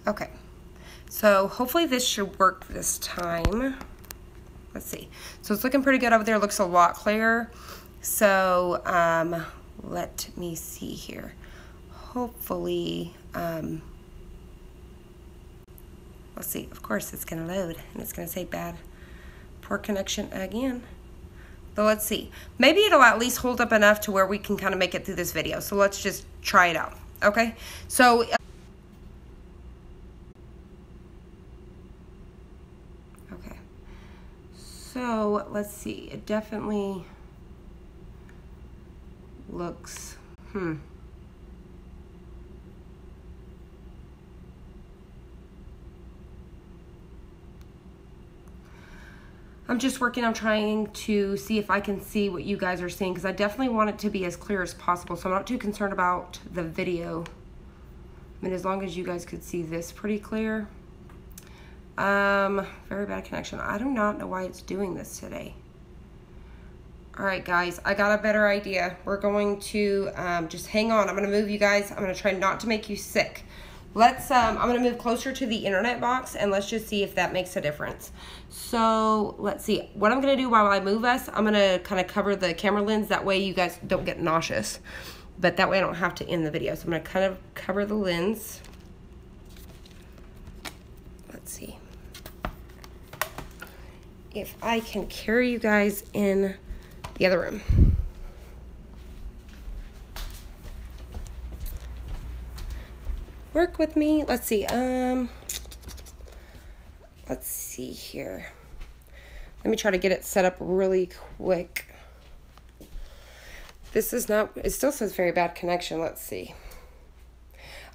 Okay, so hopefully this should work this time. Let's see. So it's looking pretty good over there. It looks a lot clearer. So let me see here. Hopefully, let's see. Of course, it's going to load, and it's going to say poor connection again. But let's see. Maybe it'll at least hold up enough to where we can kind of make it through this video. So let's just try it out. Okay. So okay. So let's see. It definitely looks I'm just working on trying to see if I can see what you guys are seeing, because I definitely want it to be as clear as possible, so I'm not too concerned about the video. I mean, as long as you guys could see this pretty clear. Very bad connection. I do not know why it's doing this today. Alright guys, I got a better idea. We're going to just hang on. I'm going to move you guys. I'm going to try not to make you sick. Let's, I'm going to move closer to the internet box, and let's just see if that makes a difference. So, let's see. What I'm going to do while I move us, I'm going to kind of cover the camera lens. That way you guys don't get nauseous. But that way I don't have to end the video. So I'm going to kind of cover the lens. Let's see if I can carry you guys in the other room. Work with me. Let's see. Let's see here. Let me try to get it set up really quick. This is not, it still says very bad connection. Let's see.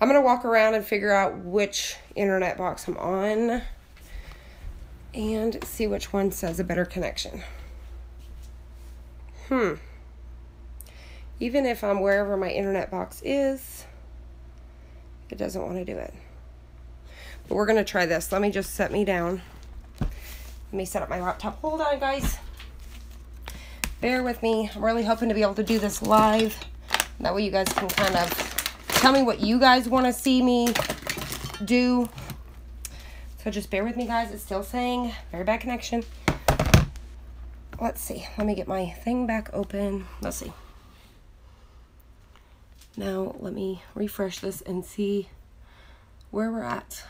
I'm going to walk around and figure out which internet box I'm on and see which one says a better connection. Even if I'm wherever my internet box is, it doesn't want to do it. But we're going to try this. Let me just set me down. Let me set up my laptop. Hold on, guys. Bear with me. I'm really hoping to be able to do this live. That way you guys can kind of tell me what you guys want to see me do. So just bear with me, guys. It's still saying very bad connection. Let's see. Let me get my thing back open. Let's see. Now, let me refresh this and see where we're at.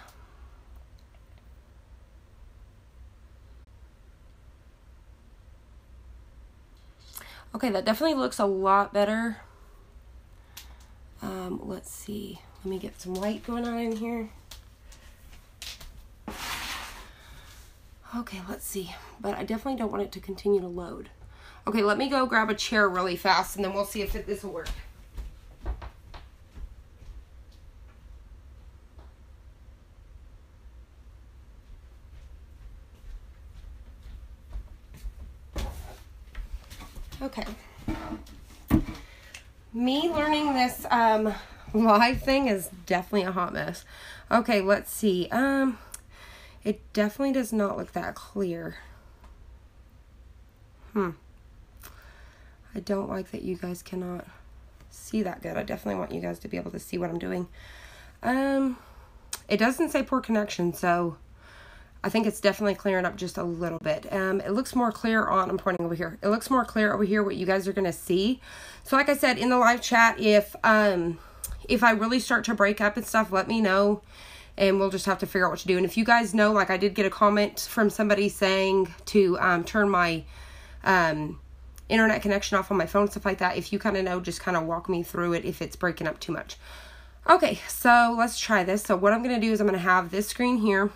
Okay, that definitely looks a lot better. Let's see. Let me get some light going on in here. Okay, let's see. But I definitely don't want it to continue to load. Okay, let me go grab a chair really fast, and then we'll see if this will work. Okay. Me learning this live thing is definitely a hot mess. Okay, let's see. It definitely does not look that clear. I don't like that you guys cannot see that good. I definitely want you guys to be able to see what I'm doing. It doesn't say poor connection, so I think it's definitely clearing up just a little bit. It looks more clear on, I'm pointing over here. It looks more clear over here what you guys are going to see. So like I said in the live chat, if I really start to break up and stuff, let me know. And we'll just have to figure out what to do. And if you guys know, like I did get a comment from somebody saying to turn my internet connection off on my phone, stuff like that. If you kind of know, just kind of walk me through it if it's breaking up too much. Okay, so let's try this. So what I'm going to do is I'm going to have this screen here.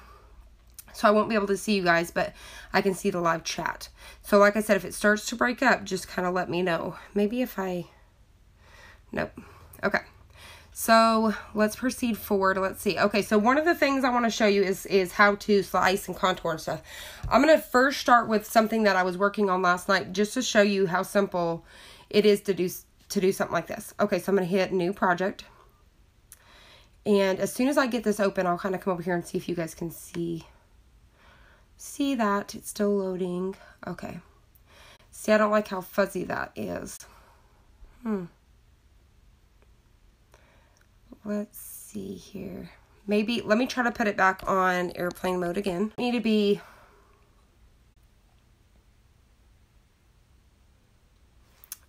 So I won't be able to see you guys, but I can see the live chat. So like I said, if it starts to break up, just kind of let me know. Maybe if nope. Okay. So let's proceed forward. Let's see. Okay, so one of the things I want to show you is how to slice and contour and stuff. I'm going to first start with something that I was working on last night just to show you how simple it is to do something like this. Okay, so I'm going to hit new project. And as soon as I get this open, I'll kind of come over here and see if you guys can see that. It's still loading. Okay. See, I don't like how fuzzy that is. Let's see here. maybe, let me try to put it back on airplane mode again. Need to be,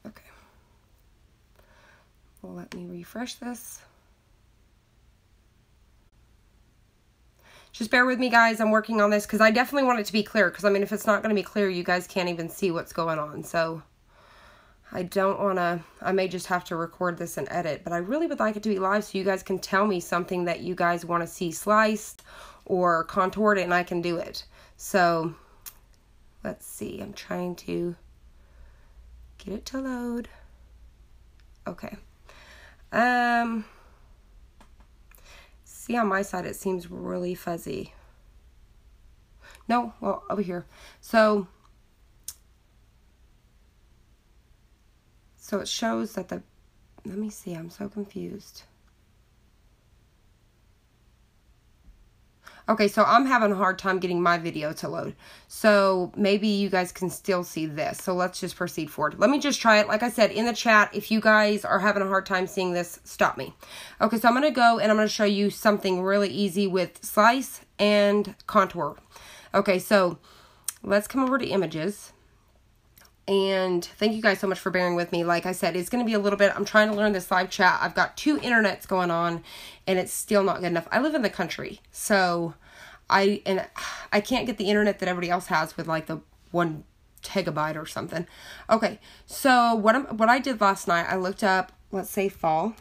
okay. Well, let me refresh this. Just bear with me, guys. I'm working on this because I definitely want it to be clear. Because, I mean, if it's not going to be clear, you guys can't even see what's going on. So, I don't want to, I may just have to record this and edit. But I really would like it to be live so you guys can tell me something that you guys want to see sliced or contoured, and I can do it. So, let's see. I'm trying to get it to load. Okay. See, on my side it seems really fuzzy. No, well, over here. So it shows that the, let me see, I'm so confused. Okay, so I'm having a hard time getting my video to load. So maybe you guys can still see this. So let's just proceed forward. Let me just try it. Like I said, in the chat, if you guys are having a hard time seeing this, stop me. Okay, so I'm going to go and I'm going to show you something really easy with slice and contour. Okay, so let's come over to images. And thank you guys so much for bearing with me. Like I said, it's going to be a little bit, I'm trying to learn this live chat. I've got 2 internets going on and it's still not good enough. I live in the country, so I can't get the internet that everybody else has with like the 1 gigabyte or something. Okay, so what I did last night, I looked up, let's say fall,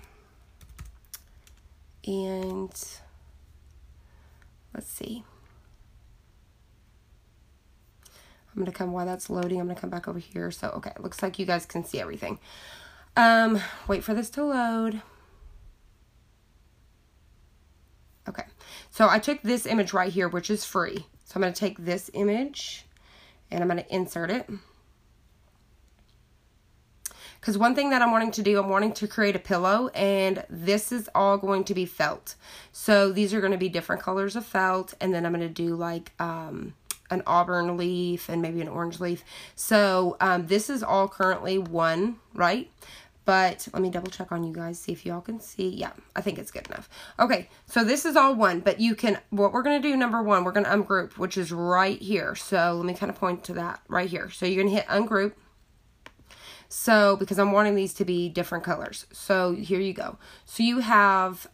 and let's see. I'm going to come, while that's loading, I'm going to come back over here. So, okay, it looks like you guys can see everything. Wait for this to load. Okay, so I took this image right here, which is free. So I'm going to take this image and I'm going to insert it. Because one thing that I'm wanting to do, I'm wanting to create a pillow, and this is all going to be felt. So these are going to be different colors of felt, and then I'm going to do like, an auburn leaf and maybe an orange leaf. So this is all currently 1, right? But let me double check on you guys, see if y'all can see. Yeah, I think it's good enough. Okay, so this is all 1, but you can, what we're going to do, number 1, we're going to ungroup, which is right here. So let me kind of point to that right here. So you're going to hit ungroup. So, because I'm wanting these to be different colors. So here you go. So you have,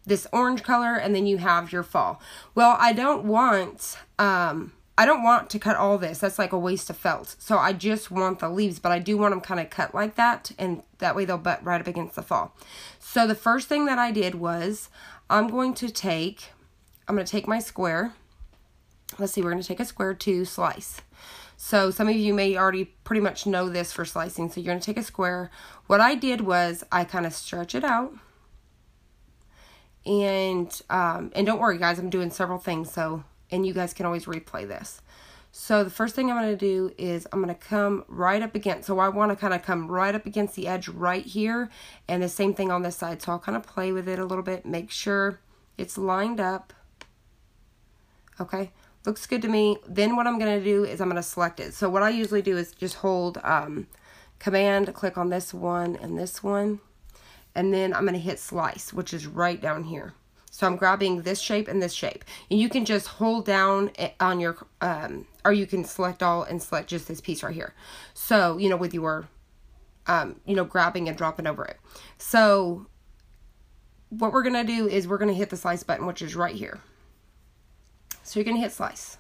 this orange color, and then you have your fall. Well, I don't want to cut all this. That's like a waste of felt. So I just want the leaves, but I do want them kind of cut like that, and that way they'll butt right up against the fall. So the first thing that I did was, I'm going to take my square. Let's see, we're going to take a square to slice. So some of you may already pretty much know this for slicing. So you're going to take a square. What I did was, I kind of stretch it out. And don't worry, guys, I'm doing several things, so, and you guys can always replay this. So the first thing I'm going to do is I'm going to come right up against, so I want to kind of come right up against the edge right here, and the same thing on this side. So I'll kind of play with it a little bit, make sure it's lined up. Okay, looks good to me. Then what I'm going to do is I'm going to select it. So what I usually do is just hold Command, click on this one and this one. And then I'm going to hit slice, which is right down here. So I'm grabbing this shape and this shape. And you can just hold down on your, or you can select all and select just this piece right here. So, you know, with your, you know, grabbing and dropping over it. So what we're going to do is we're going to hit the slice button, which is right here. So you're going to hit slice.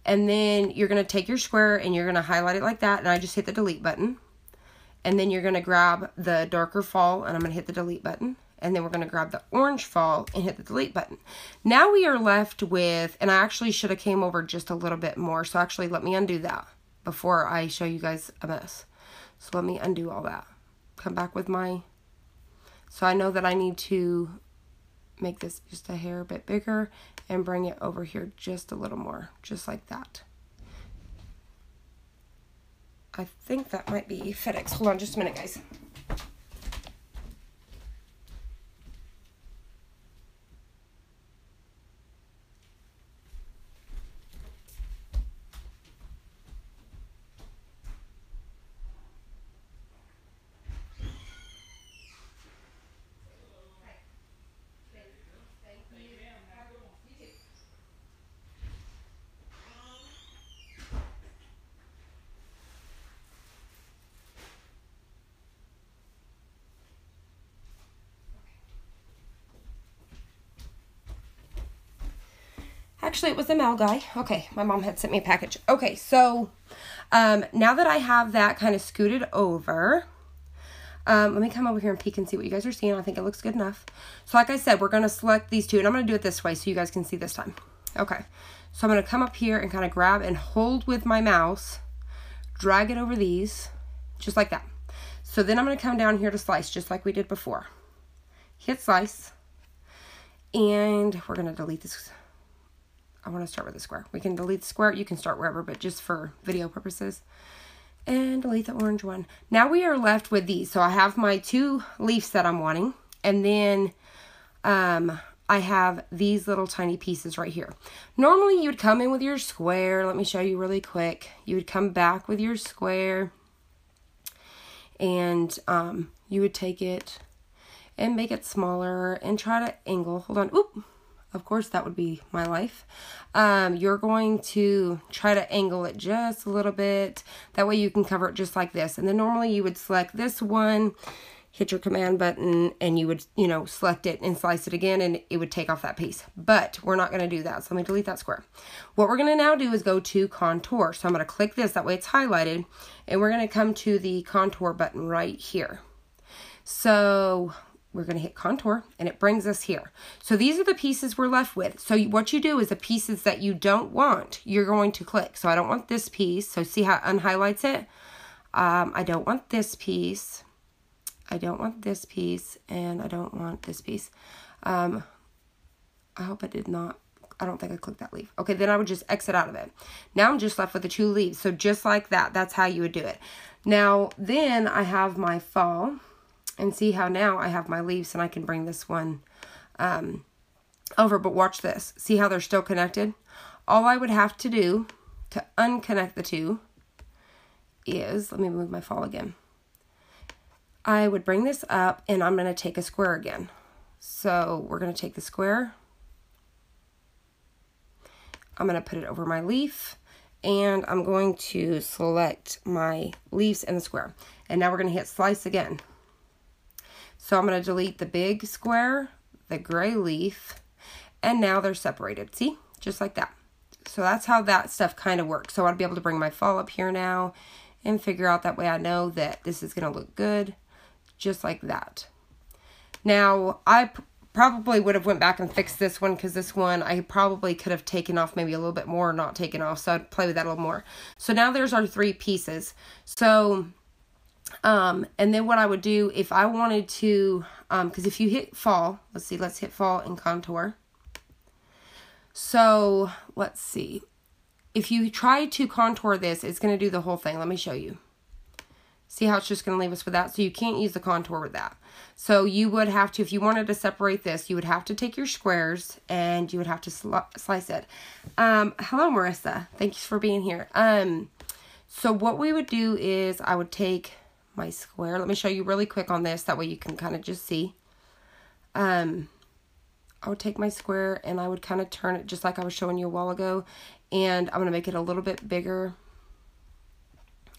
And then you're going to take your square and you're going to highlight it like that. And I just hit the delete button. And then you're going to grab the darker fall, and I'm going to hit the delete button. And then we're going to grab the orange fall and hit the delete button. Now we are left with, and I actually should have came over just a little bit more. So actually let me undo that before I show you guys a mess. So let me undo all that. Come back with my, so I know that I need to make this just a hair bit bigger and bring it over here just a little more, just like that. I think that might be FedEx. Hold on just a minute, guys. actually, it was the mail guy. Okay, my mom had sent me a package. Okay, so now that I have that kind of scooted over, let me come over here and peek and see what you guys are seeing. I think it looks good enough. So like I said, we're going to select these two, and I'm going to do it this way so you guys can see this time. Okay, so I'm going to come up here and kind of grab and hold with my mouse, drag it over these, just like that. So then I'm going to come down here to slice, just like we did before. Hit slice, and we're going to delete this. I want to start with the square. We can delete the square. You can start wherever, but just for video purposes. And delete the orange one. Now we are left with these. So I have my 2 leaves that I'm wanting. And then I have these little tiny pieces right here. Normally you would come in with your square. Let me show you really quick. You would come back with your square. And you would take it and make it smaller and try to angle. Hold on. Oop. Of course, that would be my life. You're going to try to angle it just a little bit. That way you can cover it just like this. And then normally you would select this one, hit your command button, and you would, select it and slice it again, and it would take off that piece. But we're not going to do that. So let me delete that square. What we're going to now do is go to contour. So I'm going to click this. That way it's highlighted. And we're going to come to the contour button right here. So we're going to hit contour, and it brings us here. So these are the pieces we're left with. So what you do is the pieces that you don't want, you're going to click. So I don't want this piece. So see how it unhighlights it? I don't want this piece. I don't want this piece, and I don't want this piece. I hope I did not. I don't think I clicked that leaf. Okay, then I would just exit out of it. Now I'm just left with the 2 leaves. So just like that, that's how you would do it. Now, then I have my fall. And see how now I have my leaves, and I can bring this one over. But watch this. See how they're still connected? All I would have to do to unconnect the 2 is, let me move my fall again. I would bring this up, and I'm going to take a square again. So we're going to take the square. I'm going to put it over my leaf, and I'm going to select my leaves and the square. And now we're going to hit slice again. So I'm going to delete the big square, the gray leaf, and now they're separated. See? Just like that. So that's how that stuff kind of works. So I'd be able to bring my fall up here now and figure out, that way I know that this is going to look good. Just like that. Now, I probably would have went back and fixed this one, because this one I probably could have taken off maybe a little bit more or not taken off. So I'd play with that a little more. So now there's our 3 pieces. So and then what I would do if I wanted to, because if you hit fall, let's hit fall and contour. So let's see, if you try to contour this, it's going to do the whole thing. Let me show you. See how it's just going to leave us with that? So you can't use the contour with that. So you would have to, if you wanted to separate this, you would have to take your squares and you would have to slice it. Hello, Marissa. Thank you for being here. So what we would do is I would take my square. Let me show you really quick on this. That way you can kind of just see. I would take my square and I would kind of turn it just like I was showing you a while ago. And I'm going to make it a little bit bigger.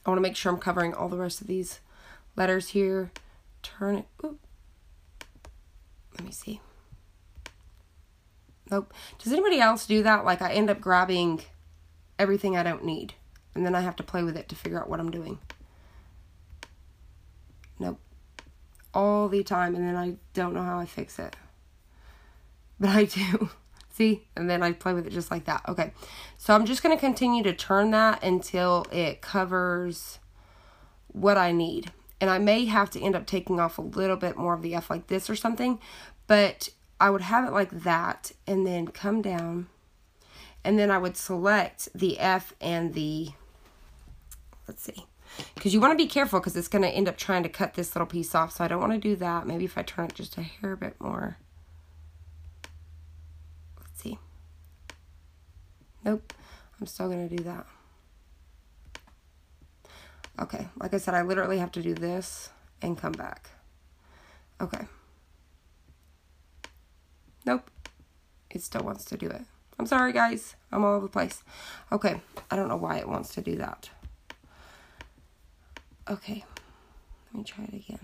I want to make sure I'm covering all the rest of these letters here. Turn it. Ooh. Let me see. Nope. Does anybody else do that? Like I end up grabbing everything I don't need. And then I have to play with it to figure out what I'm doing. Nope. All the time. And then I don't know how I fix it. But I do. See? And then I play with it just like that. Okay. So I'm just going to continue to turn that until it covers what I need. And I may have to end up taking off a little bit more of the F like this or something. But I would have it like that. And then come down. And then I would select the F and the... Let's see. Because you want to be careful because it's going to end up trying to cut this little piece off. So I don't want to do that. Maybe if I turn it just a hair bit more. Let's see. Nope. I'm still going to do that. Okay. Like I said, I literally have to do this and come back. Okay. Nope. It still wants to do it. I'm sorry, guys. I'm all over the place. Okay. I don't know why it wants to do that. Okay. Let me try it again.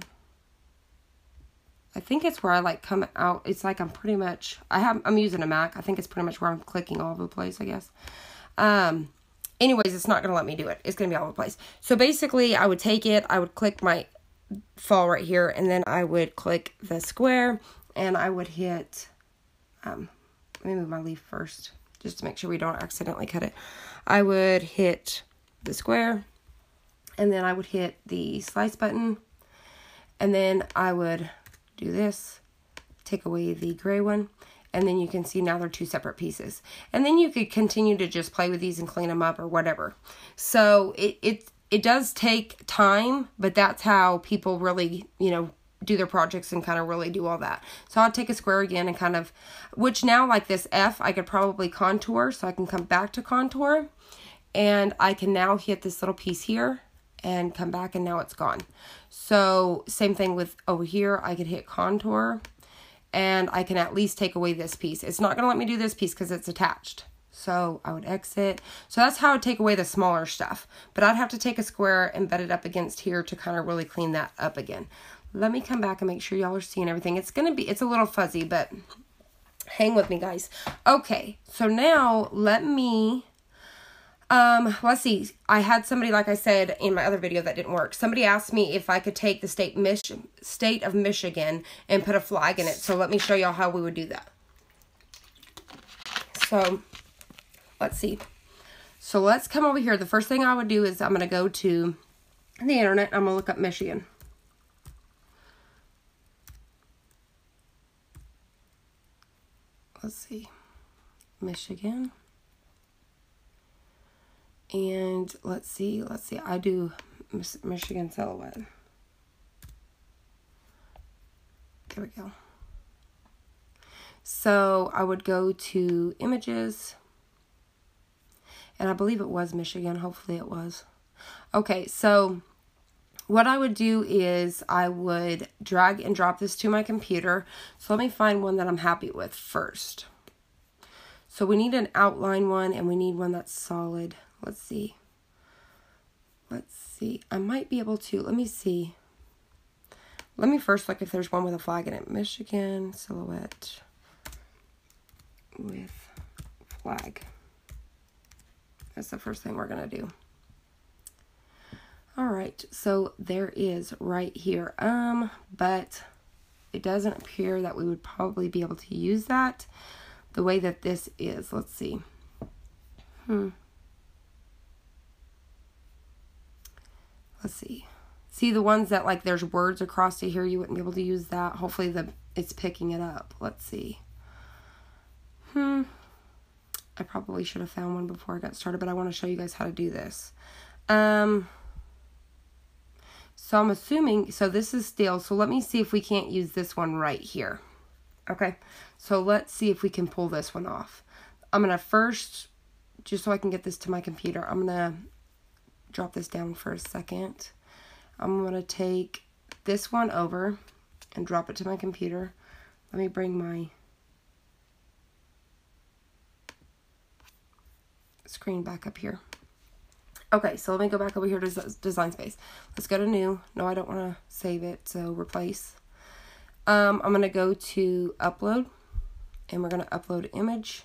I think it's where I like come out. It's like I'm pretty much, I'm using a Mac. I think it's pretty much where I'm clicking all over the place, I guess. Anyways, it's not going to let me do it. It's going to be all over the place. So basically, I would take it, I would click my fall right here, and then I would click the square, and I would hit, let me move my leaf first, just to make sure we don't accidentally cut it. I would hit the square, and then I would hit the slice button, and then I would do this, take away the gray one, and then you can see now they're two separate pieces. And then you could continue to just play with these and clean them up or whatever. So it does take time, but that's how people really, you know, do their projects and kind of really do all that. So I'll take a square again and kind of, which now like this F, I could probably contour, so I can come back to contour, and I can now hit this little piece here and come back, and now it's gone. So same thing with over here, I could hit contour, and I can at least take away this piece. It's not going to let me do this piece because it's attached. So I would exit. So that's how I would take away the smaller stuff. But I'd have to take a square and bed it up against here to kind of really clean that up again. Let me come back and make sure y'all are seeing everything. It's a little fuzzy, but hang with me, guys. Okay, so now let me, let's see. I had somebody, like I said in my other video, that didn't work. Somebody asked me if I could take the state of Michigan and put a flag in it. So let me show y'all how we would do that. So let's see. So let's come over here. The first thing I would do is I'm going to go to the internet. I'm going to look up Michigan. Let's see. Michigan. And let's see, I do Michigan silhouette. There we go. So I would go to images, and I believe it was Michigan. Hopefully it was. Okay, so what I would do is I would drag and drop this to my computer. So let me find one that I'm happy with first. So we need an outline one, and we need one that's solid. Let's see. I might be able to, let me see. Let me first look if there's one with a flag in it. Michigan silhouette with flag. That's the first thing we're going to do. All right, so there is right here. But it doesn't appear that we would probably be able to use that the way that this is. Let's see. Let's see. See the ones that like there's words across to here, you wouldn't be able to use that. Hopefully it's picking it up. Let's see. I probably should have found one before I got started, but I want to show you guys how to do this. So I'm assuming, so this is steel. So let me see if we can't use this one right here. Okay. So let's see if we can pull this one off. I'm going to first, just so I can get this to my computer, I'm going to drop this down for a second. I'm going to take this one over and drop it to my computer. Let me bring my screen back up here. Okay, so let me go back over here to Design Space. Let's go to New. No, I don't want to save it, so Replace. I'm going to go to Upload, and we're going to upload image.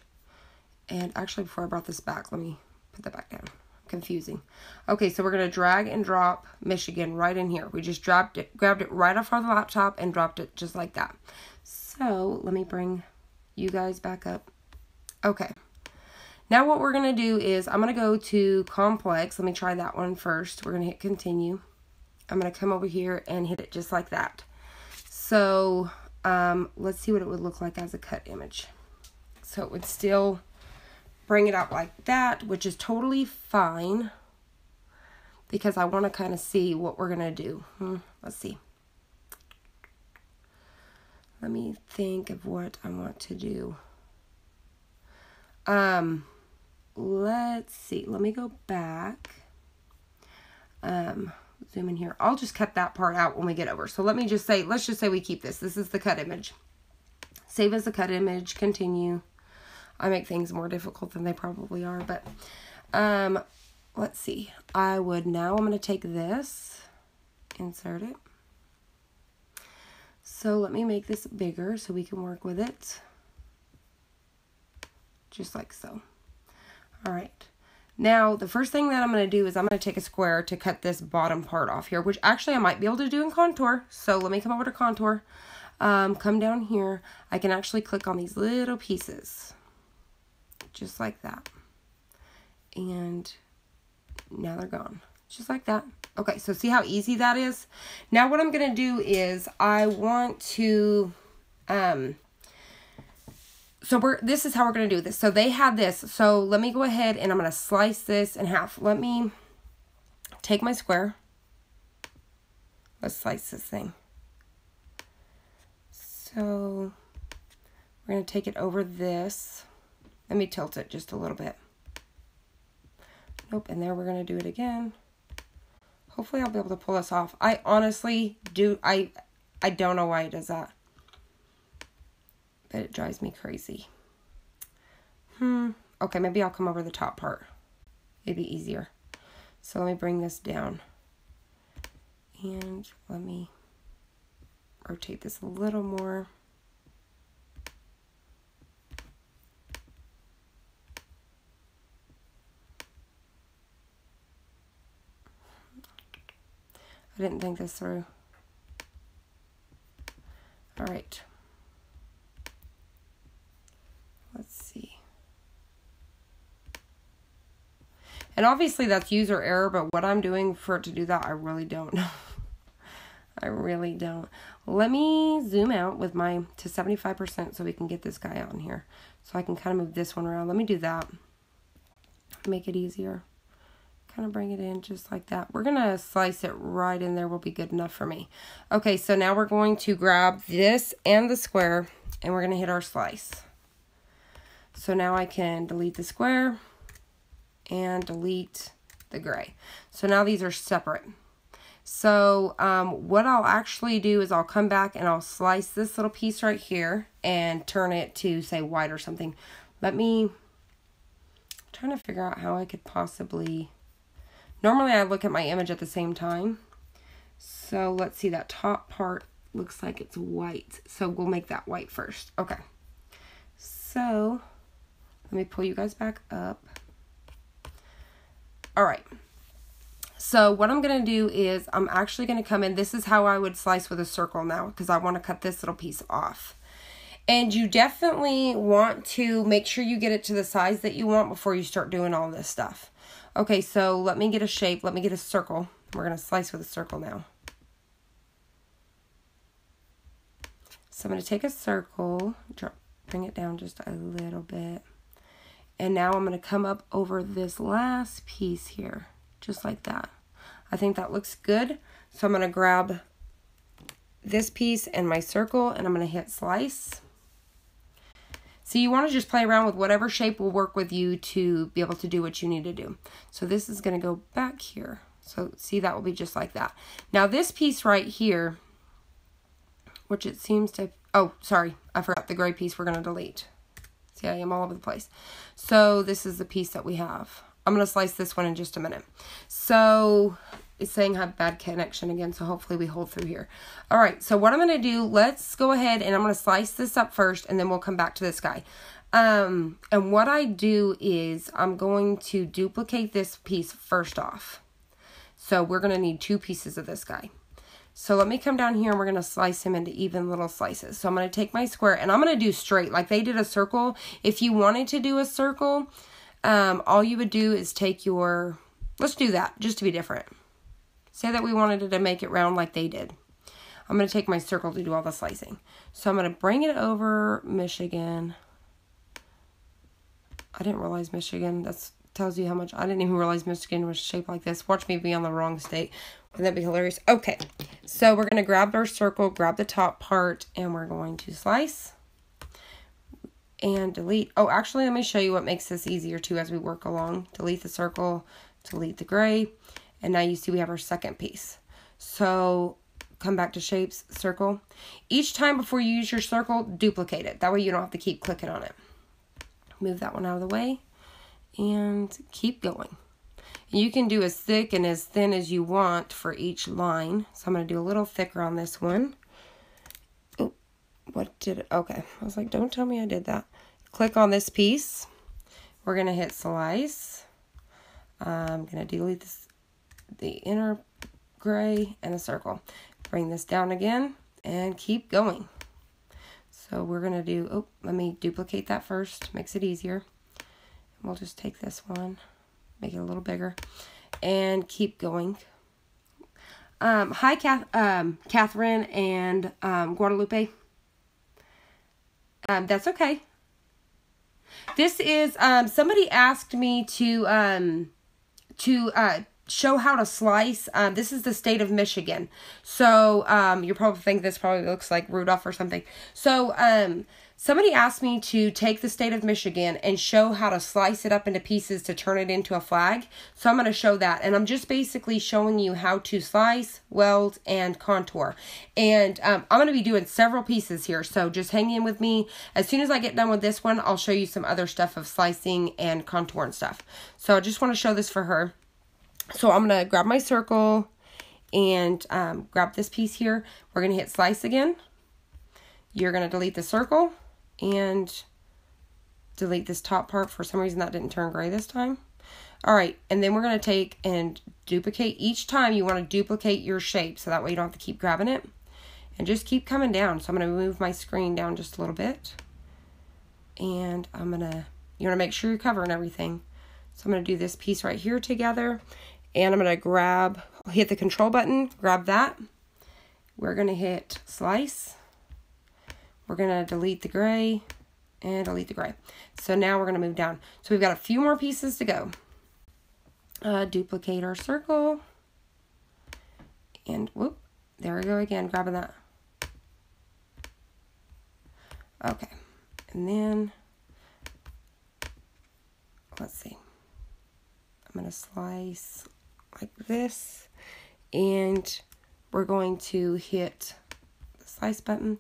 And actually, before I brought this back, let me put that back down. Confusing. Okay, so we're going to drag and drop Michigan right in here. We just grabbed it right off our laptop and dropped it just like that. So let me bring you guys back up. Okay. Now what we're going to do is I'm going to go to Complex. Let me try that one first. We're going to hit Continue. I'm going to come over here and hit it just like that. So let's see what it would look like as a cut image. So it would still bring it out like that, which is totally fine because I want to kind of see what we're going to do. Let's see. Let me think of what I want to do. Let's see. Let me go back. Zoom in here. I'll just cut that part out when we get over. So let me just say, let's just say we keep this. This is the cut image. Save as a cut image. Continue. I make things more difficult than they probably are, but let's see. I'm going to take this, insert it. So let me make this bigger so we can work with it. Just like so. All right. Now, the first thing that I'm going to do is I'm going to take a square to cut this bottom part off here, which actually I might be able to do in contour. So let me come over to contour. Come down here. I can actually click on these little pieces. Just like that. And now they're gone. Just like that. Okay, so see how easy that is? Now what I'm going to do is I want to... this is how we're going to do this. So they had this. So let me go ahead and I'm going to slice this in half. Let me take my square. Let's slice this thing. So we're going to take it over this. Let me tilt it just a little bit. Nope, and there we're going to do it again. Hopefully I'll be able to pull this off. I honestly do, I don't know why it does that. But it drives me crazy. Okay, maybe I'll come over the top part. It'd be easier. So let me bring this down. And let me rotate this a little more. I didn't think this through. All right. Let's see. And obviously that's user error, but what I'm doing for it to do that, I really don't know. I really don't. Let me zoom out with my to 75% so we can get this guy on here. So I can kind of move this one around. Let me do that. Make it easier. Kind of bring it in just like that. We're going to slice it right in there. Will be good enough for me. Okay, so now we're going to grab this and the square and we're going to hit our slice. So now I can delete the square and delete the gray. So now these are separate. So what I'll actually do is I'll come back and I'll slice this little piece right here and turn it to say white or something. I'm trying to figure out how I could possibly... Normally I look at my image at the same time. So let's see, that top part looks like it's white. So we'll make that white first. Okay. So let me pull you guys back up. All right. So what I'm going to do is I'm actually going to come in. This is how I would slice with a circle now because I want to cut this little piece off. And you definitely want to make sure you get it to the size that you want before you start doing all this stuff. Okay, so let me get a shape. Let me get a circle. We're going to slice with a circle now. So I'm going to take a circle, bring it down just a little bit. And now I'm going to come up over this last piece here, just like that. I think that looks good. So I'm going to grab this piece and my circle, and I'm going to hit slice. So you want to just play around with whatever shape will work with you to be able to do what you need to do. So this is going to go back here. So see, that will be just like that. Now this piece right here, which it seems to, oh, sorry, I forgot the gray piece we're going to delete. See, I am all over the place. So this is the piece that we have. I'm going to slice this one in just a minute. So it's saying have bad connection again, so hopefully we hold through here. All right, so what I'm going to do, let's go ahead and I'm going to slice this up first, and then we'll come back to this guy. And what I do is I'm going to duplicate this piece first off. So we're going to need 2 pieces of this guy. So let me come down here and we're going to slice him into even little slices. So I'm going to take my square and I'm going to do straight like they did a circle. If you wanted to do a circle, all you would do is take your, let's do that just to be different. Say that we wanted to make it round like they did. I'm going to take my circle to do all the slicing. So I'm going to bring it over Michigan. I didn't realize Michigan. That tells you how much. I didn't even realize Michigan was shaped like this. Watch me be on the wrong state. Wouldn't that be hilarious? Okay. So we're going to grab our circle, grab the top part, and we're going to slice and delete. Oh, actually, let me show you what makes this easier too as we work along. Delete the circle, delete the gray. And now you see we have our second piece. So come back to shapes, circle. Each time before you use your circle, duplicate it. That way you don't have to keep clicking on it. Move that one out of the way and keep going. You can do as thick and as thin as you want for each line. So I'm going to do a little thicker on this one. Okay. I was like, don't tell me I did that. Click on this piece. We're going to hit slice. I'm going to delete the inner gray and the circle. Bring this down again and keep going. So we're going to do, let me duplicate that first. Makes it easier. We'll just take this one, make it a little bigger, and keep going. Hi, Catherine and Guadalupe. That's okay. This is, somebody asked me to show how to slice. This is the state of Michigan. So, you probably think this probably looks like Rudolph or something. So, somebody asked me to take the state of Michigan and show how to slice it up into pieces to turn it into a flag. So I'm going to show that. And I'm just basically showing you how to slice, weld, and contour. And I'm going to be doing several pieces here. So just hang in with me. As soon as I get done with this one, I'll show you some other stuff of slicing and contour and stuff. So I just want to show this for her. So I'm going to grab my circle and grab this piece here. We're going to hit slice again. You're going to delete the circle and delete this top part. For some reason that didn't turn gray this time. Alright, and then we're going to take and duplicate. Each time you want to duplicate your shape, so that way you don't have to keep grabbing it. And just keep coming down. So I'm going to move my screen down just a little bit. And you want to make sure you're covering everything. So I'm going to do this piece right here together. And I'm going to hit the control button, grab that. We're going to hit slice. We're going to delete the gray and delete the gray. So now we're going to move down. So we've got a few more pieces to go. Duplicate our circle. And whoop, there we go again, grabbing that. Okay. And then, let's see. I'm going to slice like this. And we're going to hit the slice button.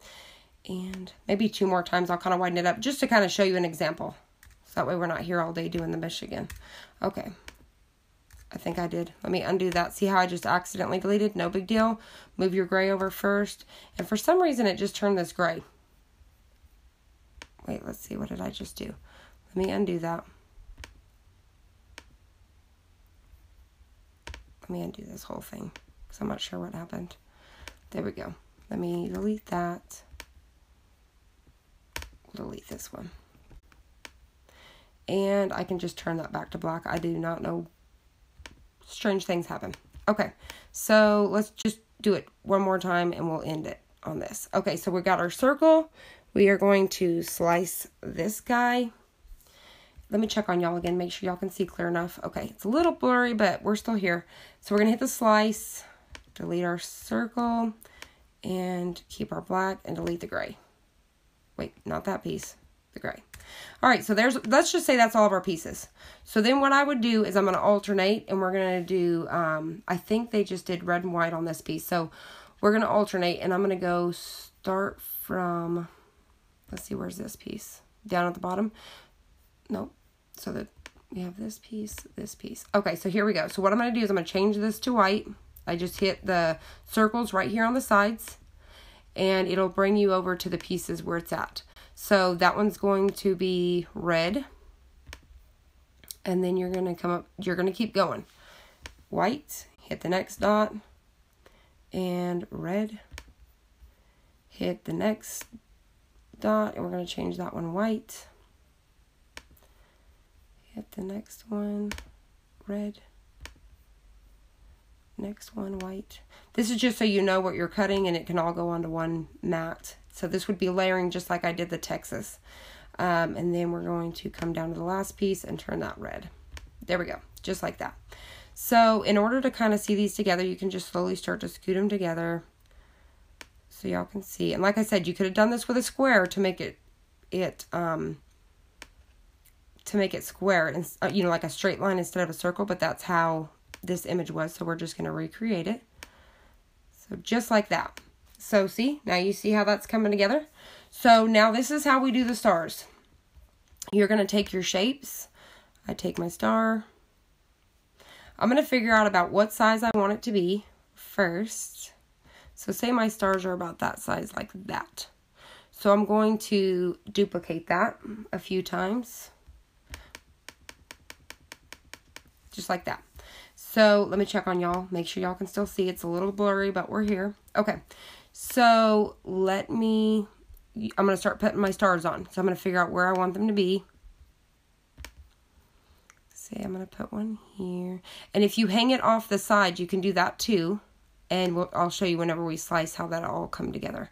And maybe 2 more times I'll kind of widen it up just to kind of show you an example. So that way we're not here all day doing the Michigan. Okay. I think I did. Let me undo that. See how I just accidentally deleted? No big deal. Move your gray over first. And for some reason it just turned this gray. Wait, let's see. What did I just do? Let me undo that. Let me undo this whole thing because I'm not sure what happened. There we go. Let me delete that. Delete this one. And I can just turn that back to black. I do not know. Strange things happen. Okay, so let's just do it one more time and we'll end it on this. Okay, so we got our circle. We are going to slice this guy. Let me check on y'all again, make sure y'all can see clear enough. Okay, it's a little blurry, but we're still here. So we're going to hit the slice, delete our circle, and keep our black and delete the gray. Wait, not that piece, the gray. All right, so let's just say that's all of our pieces. So then what I would do is I'm going to alternate, and we're going to do, I think they just did red and white on this piece. So we're going to alternate, and I'm going to go start from, let's see, where's this piece? Down at the bottom? Nope. So that we have this piece, this piece. Okay, so here we go. So what I'm going to do is I'm going to change this to white. I just hit the circles right here on the sides. And it'll bring you over to the pieces where it's at. So that one's going to be red. And then you're going to come up, you're going to keep going. White, hit the next dot. And red. Hit the next dot. And we're going to change that one white. Hit the next one red. Next one white. This is just so you know what you're cutting and it can all go onto one mat. So this would be layering just like I did the Texas. And then we're going to come down to the last piece and turn that red. There we go. Just like that. So in order to kind of see these together, you can just slowly start to scoot them together. So y'all can see. And like I said, you could have done this with a square to make it square and you know, like a straight line instead of a circle, but that's how this image was, so we're just going to recreate it. So just like that. So see, now you see how that's coming together. So now this is how we do the stars. You're going to take your shapes. I take my star. I'm going to figure out about what size I want it to be first. So say my stars are about that size, like that. So I'm going to duplicate that a few times. Just like that. So let me check on y'all. Make sure y'all can still see. It's a little blurry, but we're here. Okay. So I'm going to start putting my stars on. So I'm going to figure out where I want them to be. Say I'm going to put one here. And if you hang it off the side, you can do that too. And I'll show you whenever we slice how that all come together.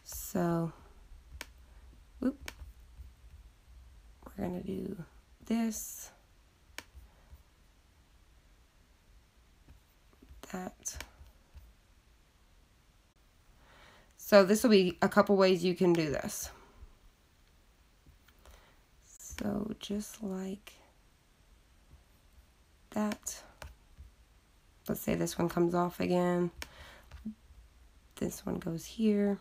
So, whoop. We're going to do this. That. So this will be a couple ways you can do this. So just like that. Let's say this one comes off again. This one goes here.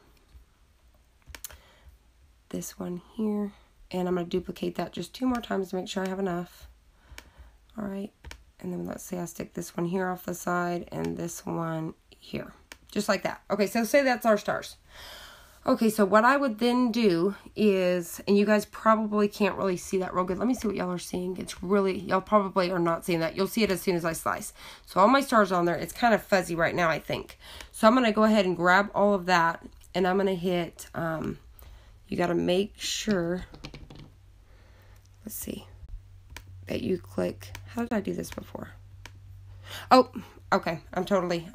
This one here. And I'm going to duplicate that just 2 more times to make sure I have enough. All right. And then let's say I stick this one here off the side and this one here. Just like that. Okay, so say that's our stars. Okay, so what I would then do is, and you guys probably can't really see that real good. Let me see what y'all are seeing. It's really, y'all probably are not seeing that. You'll see it as soon as I slice. So all my stars on there, it's kind of fuzzy right now, I think. So I'm going to go ahead and grab all of that, and I'm going to hit, you got to make sure, let's see, that you click, how did I do this before? Oh, okay, I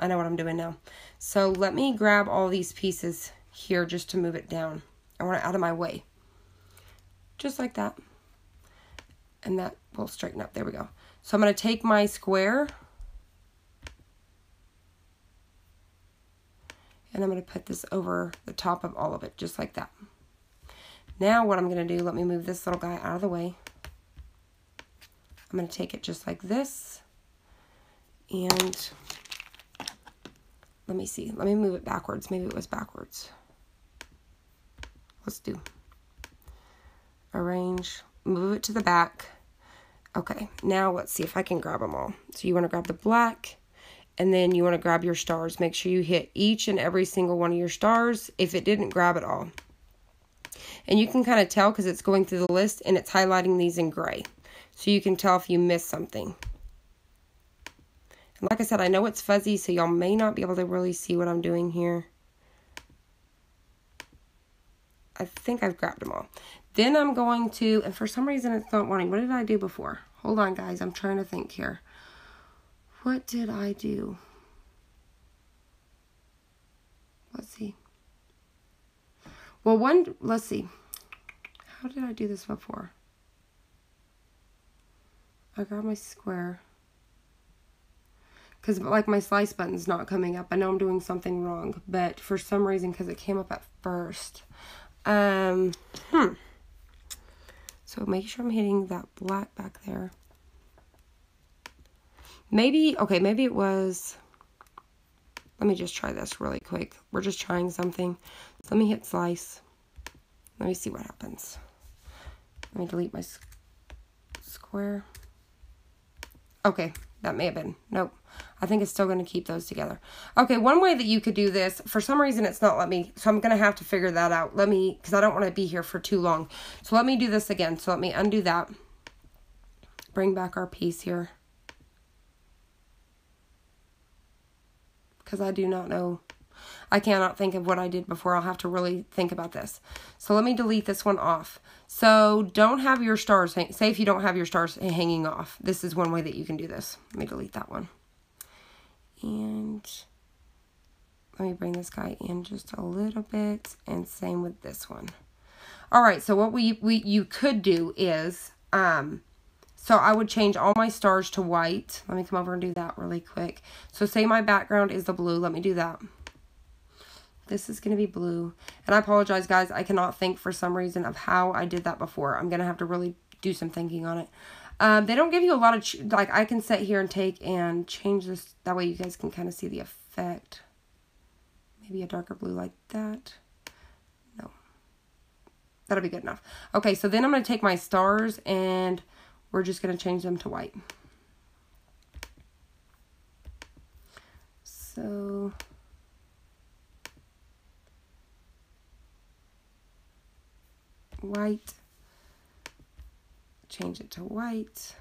know what I'm doing now. So let me grab all these pieces here just to move it down. I want it out of my way. Just like that. And that will straighten up. There we go. So I'm going to take my square. And I'm going to put this over the top of all of it. Just like that. Now what I'm going to do, let me move this little guy out of the way. I'm going to take it just like this. And let me see. Let me move it backwards. Maybe it was backwards. Let's do arrange, move it to the back. Okay, now let's see if I can grab them all. So you want to grab the black, and then you want to grab your stars. Make sure you hit each and every single one of your stars if it didn't grab it all. And you can kind of tell because it's going through the list and it's highlighting these in gray. So you can tell if you missed something. And like I said, I know it's fuzzy, so y'all may not be able to really see what I'm doing here. I think I've grabbed them all. Then I'm going to, and for some reason it's not wanting. What did I do before? Hold on, guys. I'm trying to think here. What did I do? Let's see. Well, let's see. How did I do this before? I grabbed my square. Because like my slice button's not coming up. I know I'm doing something wrong. But for some reason, because it came up at first. So make sure I'm hitting that black back there. Maybe, okay, maybe it was, let me just try this really quick. We're just trying something. So let me hit slice. Let me see what happens. Let me delete my square. Okay, that may have been, nope. I think it's still going to keep those together. Okay, one way that you could do this, for some reason it's not letting me, so I'm going to have to figure that out. Because I don't want to be here for too long. So let me do this again. So let me undo that. Bring back our piece here. Because I do not know. I cannot think of what I did before. I'll have to really think about this. So let me delete this one off. So don't have your stars, say if you don't have your stars hanging off. This is one way that you can do this. Let me delete that one. And let me bring this guy in just a little bit, and same with this one. All right, so what you could do is, so I would change all my stars to white. Let me come over and do that really quick. So say my background is the blue. Let me do that. This is going to be blue. And I apologize, guys. I cannot think for some reason of how I did that before. I'm going to have to really do some thinking on it. They don't give you a lot of, like, I can sit here and take and change this. That way you guys can kind of see the effect. Maybe a darker blue like that. No. That'll be good enough. Okay, so then I'm going to take my stars and we're just going to change them to white. So white. Change it to white.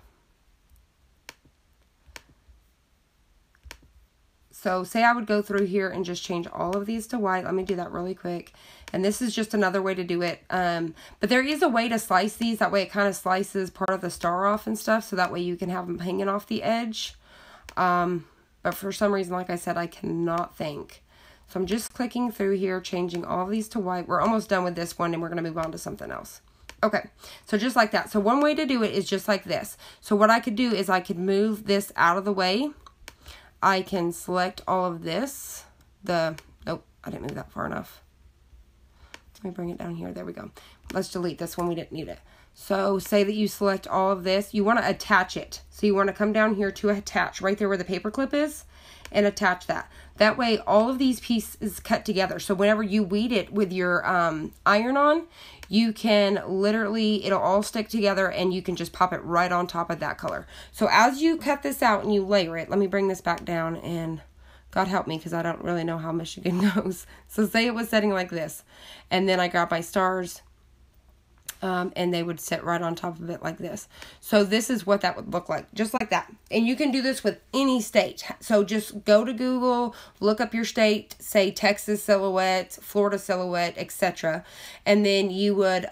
So say I would go through here and just change all of these to white. Let me do that really quick. And this is just another way to do it. But there is a way to slice these. That way it kind of slices part of the star off and stuff. So that way you can have them hanging off the edge. But for some reason, like I said, I cannot think. So I'm just clicking through here, changing all of these to white. We're almost done with this one and we're going to move on to something else. Okay, so just like that. So one way to do it is just like this. So what I could do is I could move this out of the way. I can select all of this. Nope, I didn't move that far enough. Let me bring it down here. There we go. Let's delete this one. We didn't need it. So say that you select all of this. You want to attach it. So you want to come down here to attach right there where the paper clip is and attach that. That way all of these pieces cut together. So whenever you weed it with your iron on, you can literally, it'll all stick together and you can just pop it right on top of that color. So as you cut this out and you layer it, let me bring this back down and God help me because I don't really know how Michigan goes. So say it was setting like this and then I grab my stars and they would sit right on top of it like this. So this is what that would look like, just like that. And you can do this with any state. So just go to Google, look up your state, say Texas silhouette, Florida silhouette, etc. And then you would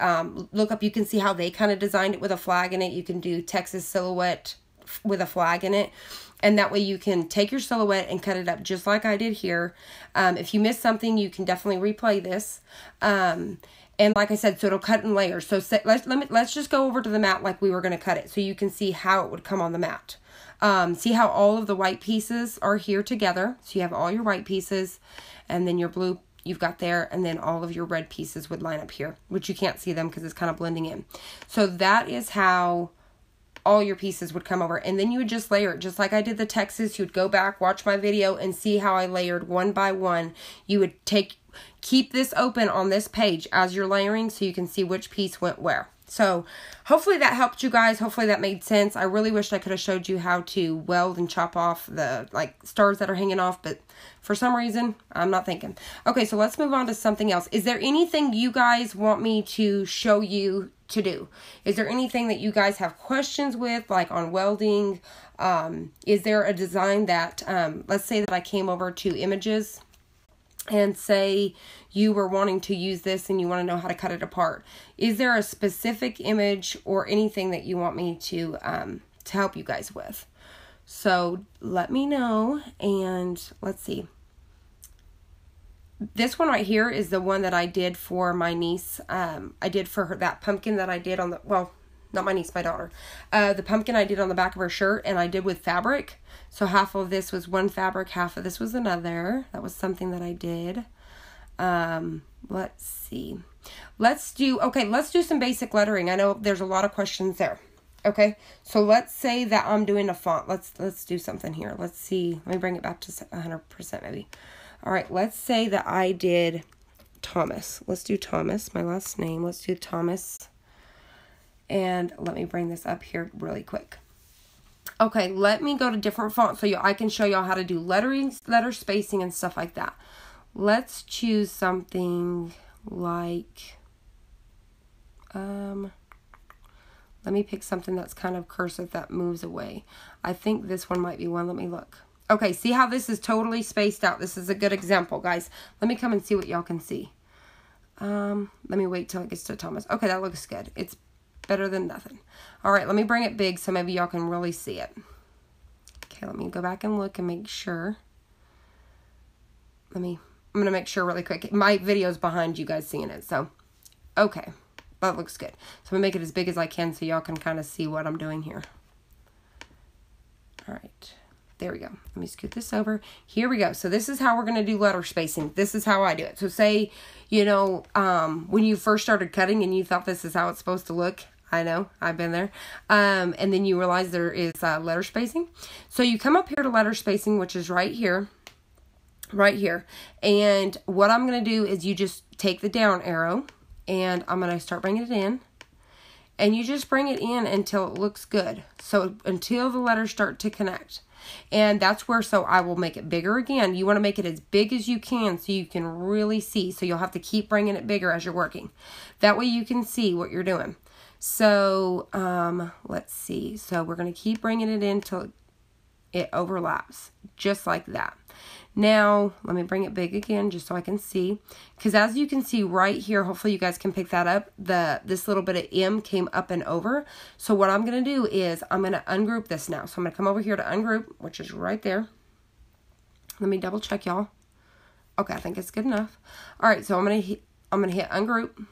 look up, you can see how they kind of designed it with a flag in it. You can do Texas silhouette with a flag in it. And that way you can take your silhouette and cut it up just like I did here. If you missed something, you can definitely replay this. And like I said, so it'll cut in layers. So let's just go over to the mat like we were going to cut it so you can see how it would come on the mat. See how all of the white pieces are here together. So you have all your white pieces and then your blue you've got there, and then all of your red pieces would line up here, which you can't see them because it's kind of blending in. So that is how all your pieces would come over, and then you would just layer it just like I did the Texas. You would go back, watch my video, and see how I layered one by one. You would keep this open on this page as you're layering so you can see which piece went where. So hopefully that helped you guys. Hopefully that made sense. I really wish I could have showed you how to weld and chop off the stars that are hanging off, but for some reason I'm not thinking. Okay, so let's move on to something else. Is there anything you guys want me to show you to do? Is there anything that you guys have questions with, like on welding? Is there a design that let's say that I came over to images and say you were wanting to use this and you want to know how to cut it apart? Is there a specific image or anything that you want me to help you guys with? So let me know, and let's see. This one right here is the one that I did for my niece. I did for her that pumpkin that I did on the, well, not my niece, my daughter. The pumpkin I did on the back of her shirt, and I did with fabric. So half of this was one fabric, half of this was another. That was something that I did. Let's see. Let's do some basic lettering. I know there's a lot of questions there. Okay, so let's say that I'm doing a font. Let's do something here. Let's see. Let me bring it back to 100% maybe. All right, let's say that I did Thomas. Let's do Thomas, my last name. Let's do Thomas. And let me bring this up here really quick. Okay, let me go to different fonts so I can show y'all how to do lettering, letter spacing, and stuff like that. Let's choose something like, let me pick something that's kind of cursive that moves away. I think this one might be one. Let me look. Okay, see how this is totally spaced out? This is a good example, guys. Let me come and see what y'all can see. Let me wait till it gets to Thomas. Okay, that looks good. It's better than nothing. All right, let me bring it big so maybe y'all can really see it. Okay, let me go back and look and make sure. I'm going to make sure really quick. My video's behind you guys seeing it, so okay. That looks good. So I'm going to make it as big as I can so y'all can kind of see what I'm doing here. All right. There we go. Let me scoot this over. Here we go. So this is how we're going to do letter spacing. This is how I do it. So say, you know, when you first started cutting and you thought this is how it's supposed to look. I know, I've been there. And then you realize there is letter spacing. So you come up here to letter spacing, which is right here. Right here. And what I'm going to do is you just take the down arrow and I'm going to start bringing it in. And you just bring it in until it looks good. So until the letters start to connect. And that's where, so I will make it bigger again. You want to make it as big as you can so you can really see. So you'll have to keep bringing it bigger as you're working. That way you can see what you're doing. So, let's see. So we're going to keep bringing it in till it overlaps, just like that. Now, let me bring it big again just so I can see. Because as you can see right here, hopefully you guys can pick that up. This little bit of M came up and over. So what I'm going to do is I'm going to ungroup this now. So I'm going to come over here to ungroup, which is right there. Let me double check, y'all. Okay, I think it's good enough. All right, so I'm going to hit ungroup.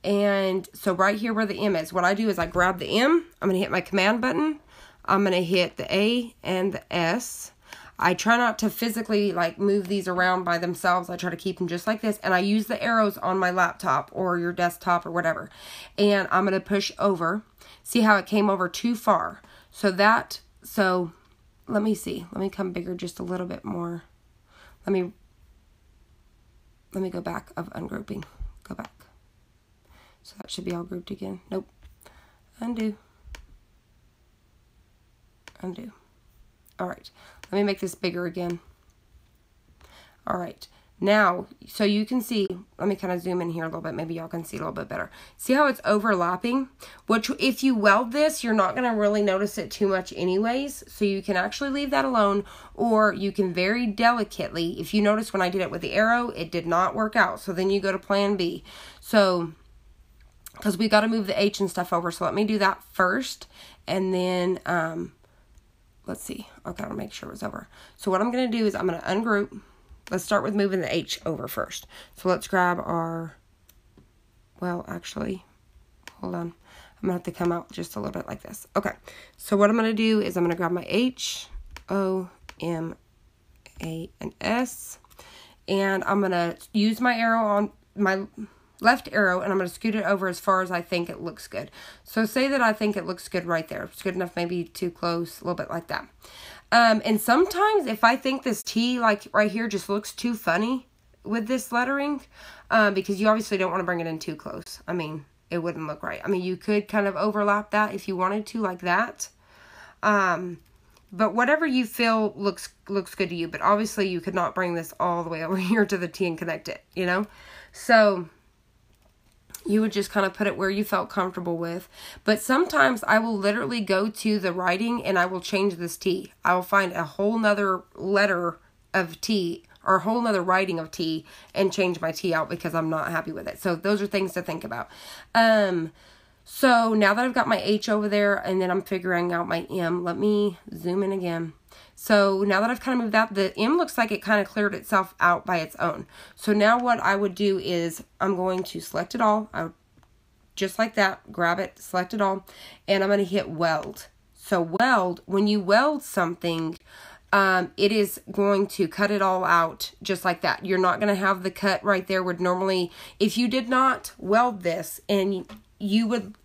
And so right here where the M is, what I do is I grab the M. I'm going to hit my command button. I'm going to hit the A and the S. I try not to physically like move these around by themselves. I try to keep them just like this. And I use the arrows on my laptop or your desktop or whatever. And I'm going to push over. See how it came over too far. So let me see. Let me come bigger just a little bit more. Let me go back of ungrouping. Go back. So that should be all grouped again. Nope. Undo. Undo. All right. Let me make this bigger again. All right. Now, so you can see, let me kind of zoom in here a little bit. Maybe y'all can see a little bit better. See how it's overlapping? Which, if you weld this, you're not going to really notice it too much anyways. So you can actually leave that alone, or you can very delicately, if you notice when I did it with the arrow, it did not work out. So then you go to plan B. So, because we got to move the H and stuff over. So let me do that first. And then, let's see. Okay, I'll make sure it was over. So what I'm going to do is I'm going to ungroup. Let's start with moving the H over first. So let's grab our, well, actually, hold on. I'm going to have to come out just a little bit like this. Okay, so what I'm going to do is I'm going to grab my H, O, M, A, and S. And I'm going to use my arrow on my left arrow, and I'm going to scoot it over as far as I think it looks good. So say that I think it looks good right there. It's good enough, maybe too close, a little bit like that. And sometimes if I think this T, like right here, just looks too funny with this lettering, because you obviously don't want to bring it in too close. I mean, it wouldn't look right. I mean, you could kind of overlap that if you wanted to, like that. But whatever you feel looks good to you. But obviously you could not bring this all the way over here to the T and connect it, you know? So you would just kind of put it where you felt comfortable with. But sometimes I will literally go to the writing and I will change this T. I will find a whole nother letter of T or a whole nother writing of T and change my T out because I'm not happy with it. So those are things to think about. So now that I've got my H over there and then I'm figuring out my M, let me zoom in again. So now that I've kind of moved that, the M looks like it kind of cleared itself out by its own. So now what I would do is I'm going to select it all. I would, just like that, grab it, select it all, and I'm going to hit weld. So weld, when you weld something, it is going to cut it all out just like that. You're not going to have the cut right there where normally, if you did not weld this and you would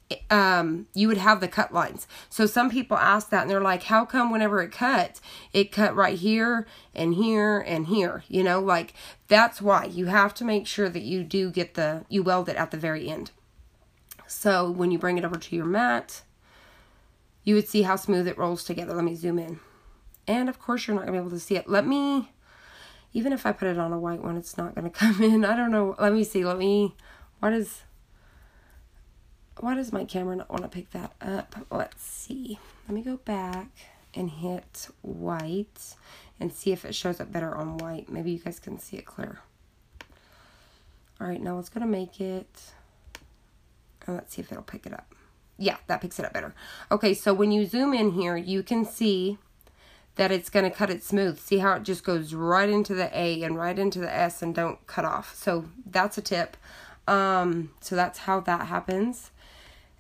have the cut lines. So some people ask that and they're like, how come whenever it cut right here and here and here, you know, like that's why you have to make sure that you do get you weld it at the very end. So when you bring it over to your mat, you would see how smooth it rolls together. Let me zoom in. And of course you're not gonna be able to see it. Even if I put it on a white one, it's not gonna come in. I don't know. Let me see. Why does my camera not want to pick that up? Let's see. Let me go back and hit white and see if it shows up better on white. Maybe you guys can see it clear. All right, now let's go to make it. And let's see if it'll pick it up. Yeah, that picks it up better. Okay, so when you zoom in here, you can see that it's going to cut it smooth. See how it just goes right into the A and right into the S and don't cut off. So that's a tip. So that's how that happens.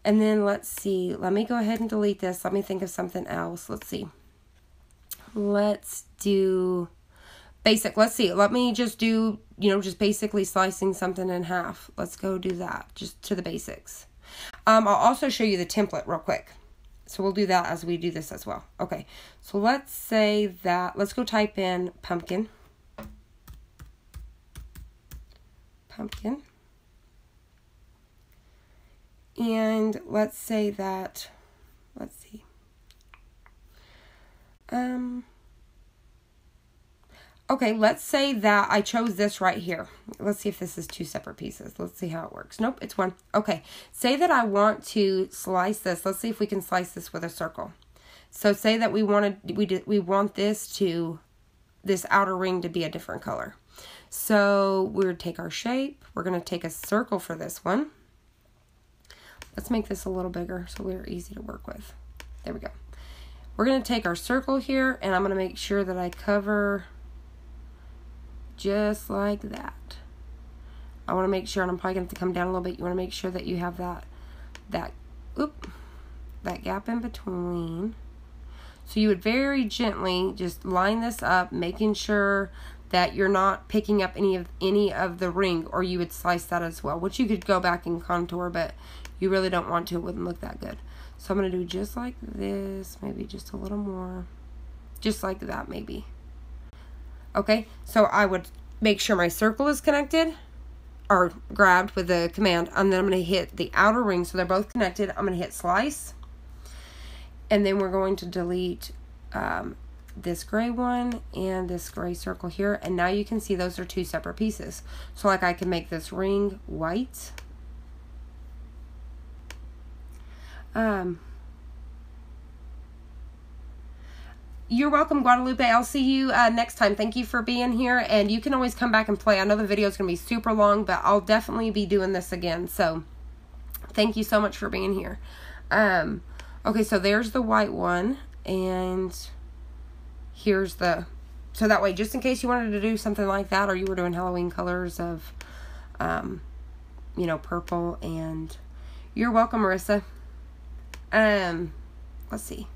And then let's see, let me go ahead and delete this. Let me think of something else. Let's see. Let's do basic. Let's see. Let me just do, just basically slicing something in half. Let's go do that, just to the basics. I'll also show you the template real quick. So we'll do that as we do this as well. Okay, so let's say that, let's go type in pumpkin. Pumpkin. And let's say that, let's see. Okay, let's say that I chose this right here. Let's see if this is 2 separate pieces. Let's see how it works. Nope, it's one. Okay, say that I want to slice this. Let's see if we can slice this with a circle. So say that we want this outer ring to be a different color. So we would take our shape. We're going to take a circle for this one. Let's make this a little bigger so we're easy to work with. There we go. We're going to take our circle here, and I'm going to make sure that I cover just like that. I want to make sure, and I'm probably going to have to come down a little bit. You want to make sure that you have that gap in between. So you would very gently just line this up, making sure that you're not picking up any of the ring, or you would slice that as well, which you could go back and contour, but you really don't want to. It wouldn't look that good. So I'm going to do just like this, maybe just a little more, just like that maybe. Okay, so I would make sure my circle is connected or grabbed with the command, and then I'm going to hit the outer ring so they're both connected. I'm going to hit slice, and then we're going to delete this gray one and this gray circle here, and now you can see those are 2 separate pieces. So like I can make this ring white. You're welcome, Guadalupe. I'll see you next time. Thank you for being here, and you can always come back and play. I know the video is going to be super long, but I'll definitely be doing this again. So thank you so much for being here. Okay, so there's the white one, and here's the, so that way, just in case you wanted to do something like that, or you were doing Halloween colors of, you know, purple, and you're welcome, Marissa. Let's see.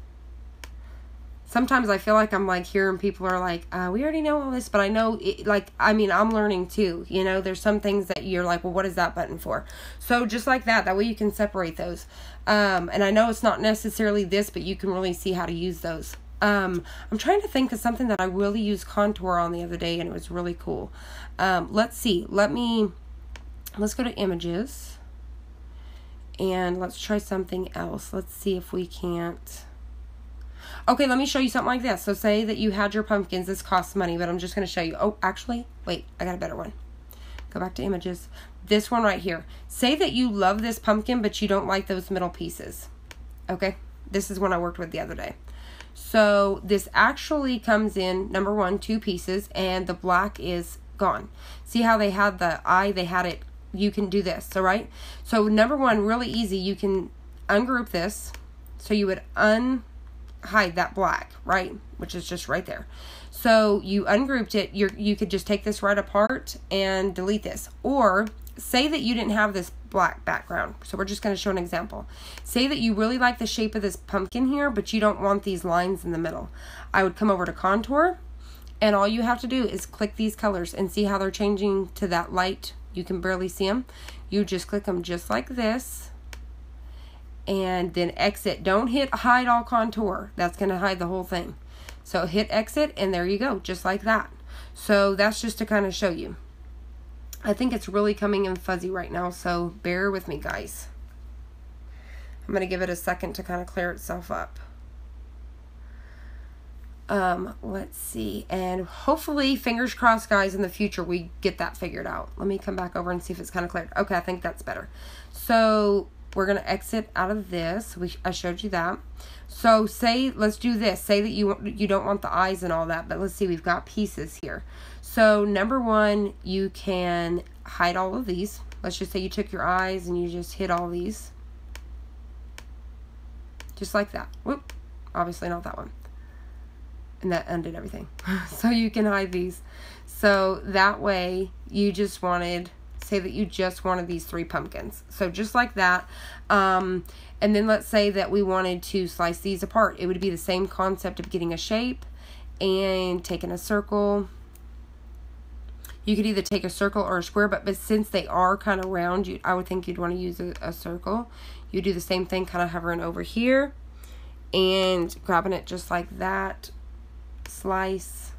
Sometimes I feel like I'm like hearing people are like, we already know all this, but I know it, like, I mean, I'm learning too, you know, there's some things that you're like, well, what is that button for? So just like that way you can separate those. And I know it's not necessarily this, but you can really see how to use those. I'm trying to think of something that I really used contour on the other day, and it was really cool. Let's see, let's go to images, and let's try something else. Let's see if we can't. Okay, let me show you something like this. So say that you had your pumpkins. This costs money, but I'm just going to show you. Oh, actually, wait, I got a better one. Go back to images. This one right here. Say that you love this pumpkin, but you don't like those middle pieces. Okay, this is one I worked with the other day. So this actually comes in, number 1, 2 pieces, and the black is gone. See how they had the eye? They had it. You can do this. So right. So number 1, really easy. You can ungroup this. So you would hide that black, right, which is just right there. So you ungrouped it. You could just take this right apart and delete this. Or say that you didn't have this black background. So we're just going to show an example. Say that you really like the shape of this pumpkin here, but you don't want these lines in the middle. I would come over to contour, and all you have to do is click these colors and see how they're changing to that light. You can barely see them. You just click them just like this, and then exit. Don't hit hide all contour. That's going to hide the whole thing. So hit exit, and there you go, just like that. So that's just to kind of show you. I think it's really coming in fuzzy right now, so bear with me, guys. I'm going to give it a second to kind of clear itself up. Let's see, and hopefully, fingers crossed, guys, in the future we get that figured out. Let me come back over and see if it's kind of cleared. Okay, I think that's better. So we're going to exit out of this. I showed you that. So say, let's do this. Say that you don't want the eyes and all that, but let's see, we've got pieces here. So number 1, you can hide all of these. Let's just say you took your eyes and you just hit all these. Just like that. Whoop. Obviously not that one. And that undid everything. So you can hide these. So that way you just wanted, say that you just wanted these 3 pumpkins. So just like that. And then let's say that we wanted to slice these apart. It would be the same concept of getting a shape and taking a circle. You could either take a circle or a square, but since they are kind of round, I would think you'd want to use a circle. You do the same thing, kind of hovering over here and grabbing it just like that. Slice.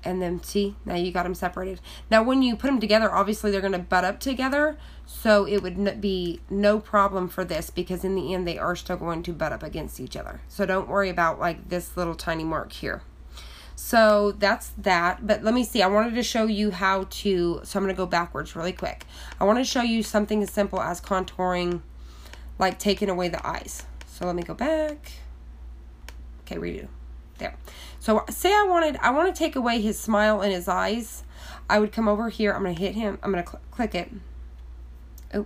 And then see, now you got them separated. Now when you put them together, obviously they're going to butt up together. So it would be no problem for this, because in the end they are still going to butt up against each other. So don't worry about like this little tiny mark here. So that's that. But let me see, I wanted to show you how to, so I'm going to go backwards really quick. I want to show you something as simple as contouring, like taking away the eyes. So let me go back. Okay, redo. There. So say I want to take away his smile and his eyes. I would come over here. I'm going to hit him. I'm going to click it. Oh,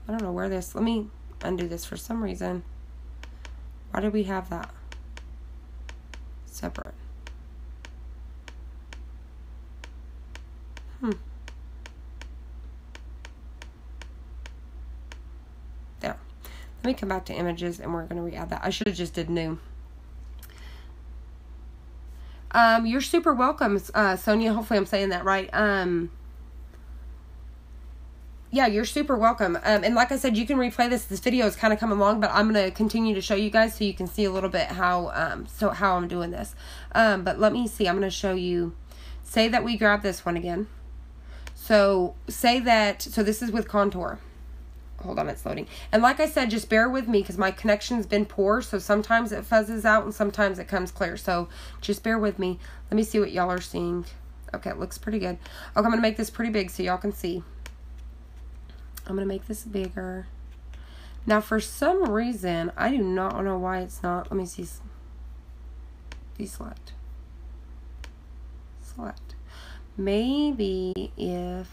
I don't know where this. Let me undo this for some reason. Why did we have that separate? There. Let me come back to images and we're going to re-add that. I should have just did new. You're super welcome, Sonia. Hopefully I'm saying that right. Yeah, you're super welcome. And like I said, you can replay this. This video is kind of coming long, but I'm going to continue to show you guys so you can see a little bit how I'm doing this. But let me see. I'm going to show you. Say that we grab this one again. So say that, so this is with contour. Hold on, it's loading. And like I said, just bear with me because my connection's been poor. So sometimes it fuzzes out and sometimes it comes clear. So just bear with me. Let me see what y'all are seeing. Okay, it looks pretty good. Okay, I'm going to make this pretty big so y'all can see. I'm going to make this bigger. Now, for some reason, I do not know why it's not. Let me see. Deselect. Select. Maybe if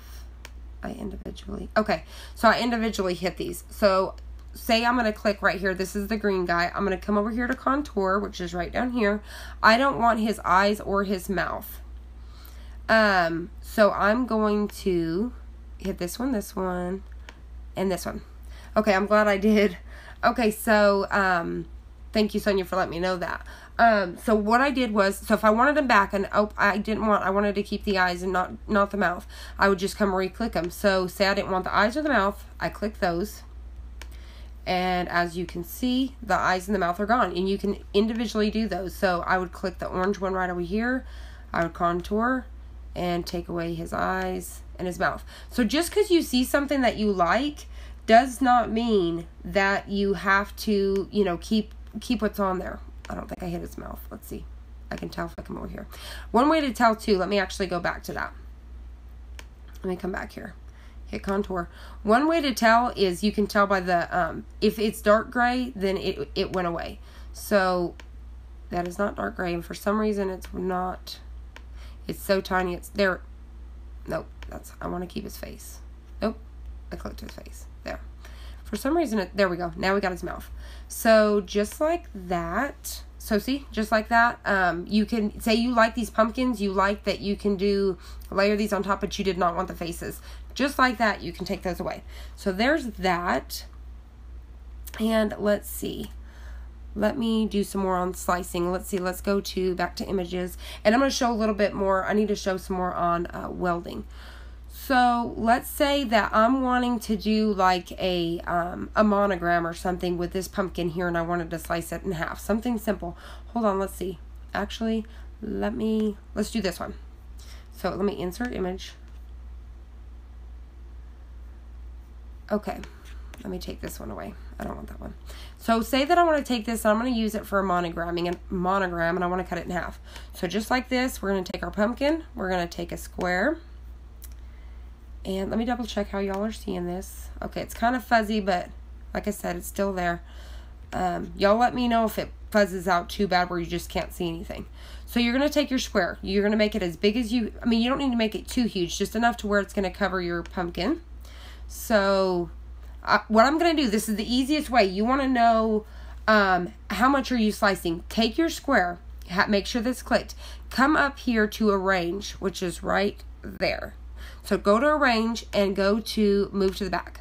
I individually, okay, so I individually hit these. So say I'm going to click right here. This is the green guy. I'm going to come over here to contour, which is right down here. I don't want his eyes or his mouth. So I'm going to hit this one, and this one. Okay, I'm glad I did. Okay, so thank you, Sonia, for letting me know that. So what I did was, so if I wanted them back, and I wanted to keep the eyes and not the mouth, I would just come re-click them. So say I didn't want the eyes or the mouth, I click those, and as you can see, the eyes and the mouth are gone, and you can individually do those. So I would click the orange one right over here, I would contour and take away his eyes and his mouth. So just because you see something that you like does not mean that you have to, you know, keep what's on there. I don't think I hit his mouth. Let's see. I can tell if I come over here. One way to tell too, let me actually go back to that. Let me come back here. Hit contour. One way to tell is you can tell by the, if it's dark gray, then it went away. So that is not dark gray. And for some reason it's not, it's so tiny. It's there. Nope. I want to keep his face. Nope. I clicked his face. There. For some reason, there we go. Now we got his mouth. So just like that. So see, just like that. You can say you like these pumpkins. You like that you can layer these on top, but you did not want the faces. Just like that, you can take those away. So there's that. And let's see. Let me do some more on slicing. Let's see. Let's go back to images. And I'm going to show a little bit more. I need to show some more on welding. So let's say that I'm wanting to do like a monogram or something with this pumpkin here, and I wanted to slice it in half. Something simple. Hold on, let's see. Actually, let's do this one. So let me insert image. Okay, let me take this one away. I don't want that one. So say that I want to take this, and I'm going to use it for a monogram, and I want to cut it in half. So just like this, we're going to take our pumpkin, we're going to take a square. And let me double check how y'all are seeing this. Okay, it's kind of fuzzy, but like I said, it's still there. Y'all let me know if it fuzzes out too bad where you just can't see anything. So you're going to take your square. You're going to make it as big as you don't need to make it too huge, just enough to where it's going to cover your pumpkin. So what I'm going to do, this is the easiest way. You want to know how much are you slicing. Take your square, make sure that's clicked. Come up here to arrange, which is right there. So go to arrange and go to move to the back.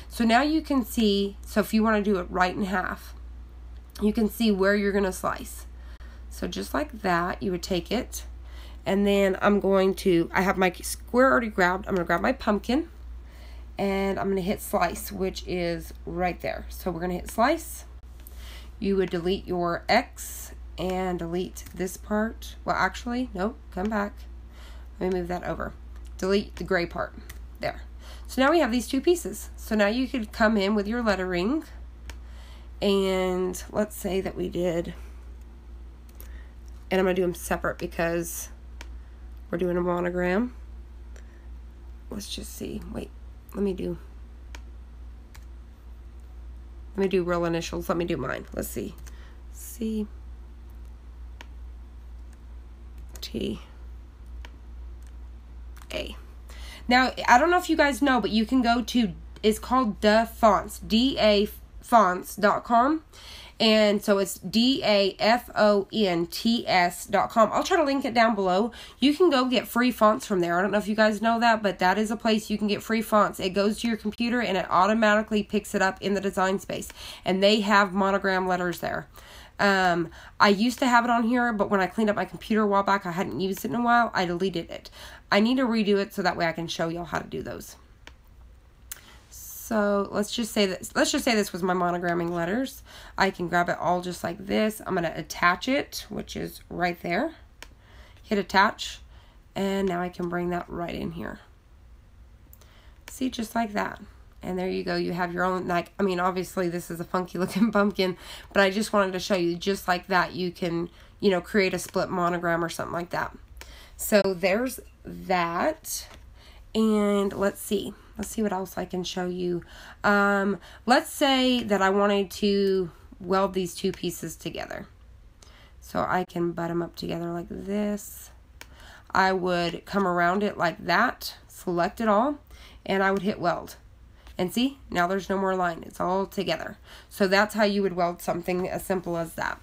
So now you can see, so if you want to do it right in half, you can see where you're going to slice. So just like that, you would take it. And then I have my square already grabbed. I'm going to grab my pumpkin and I'm going to hit slice, which is right there. So we're going to hit slice. You would delete your X and delete this part. Well, actually, nope, come back. Let me move that over. Delete the gray part. There. So now we have these two pieces. So now you could come in with your lettering, and let's say that we did, and I'm going to do them separate because we're doing a monogram. Let's just see. Wait, let me do real initials. Let me do mine. Let's see. C T A. Now, I don't know if you guys know, but you can go to, it's called DaFont, DaFonts.com. And so it's DaFonts.com. I'll try to link it down below. You can go get free fonts from there. I don't know if you guys know that, but that is a place you can get free fonts. It goes to your computer and it automatically picks it up in the design space. And they have monogram letters there. I used to have it on here, but when I cleaned up my computer a while back, I hadn't used it in a while. I deleted it. I need to redo it so that way I can show y'all how to do those. So let's just say this was my monogramming letters. I can grab it all just like this. I'm going to attach it, which is right there. Hit attach, and now I can bring that right in here. See, just like that. And there you go. You have your own, like, I mean, obviously this is a funky looking pumpkin, but I just wanted to show you just like that. You can, you know, create a split monogram or something like that. So there's that. And let's see what else I can show you. Let's say that I wanted to weld these two pieces together. So I can butt them up together like this. I would come around it like that, select it all, and I would hit weld. And see, now there's no more line. It's all together. So that's how you would weld something as simple as that.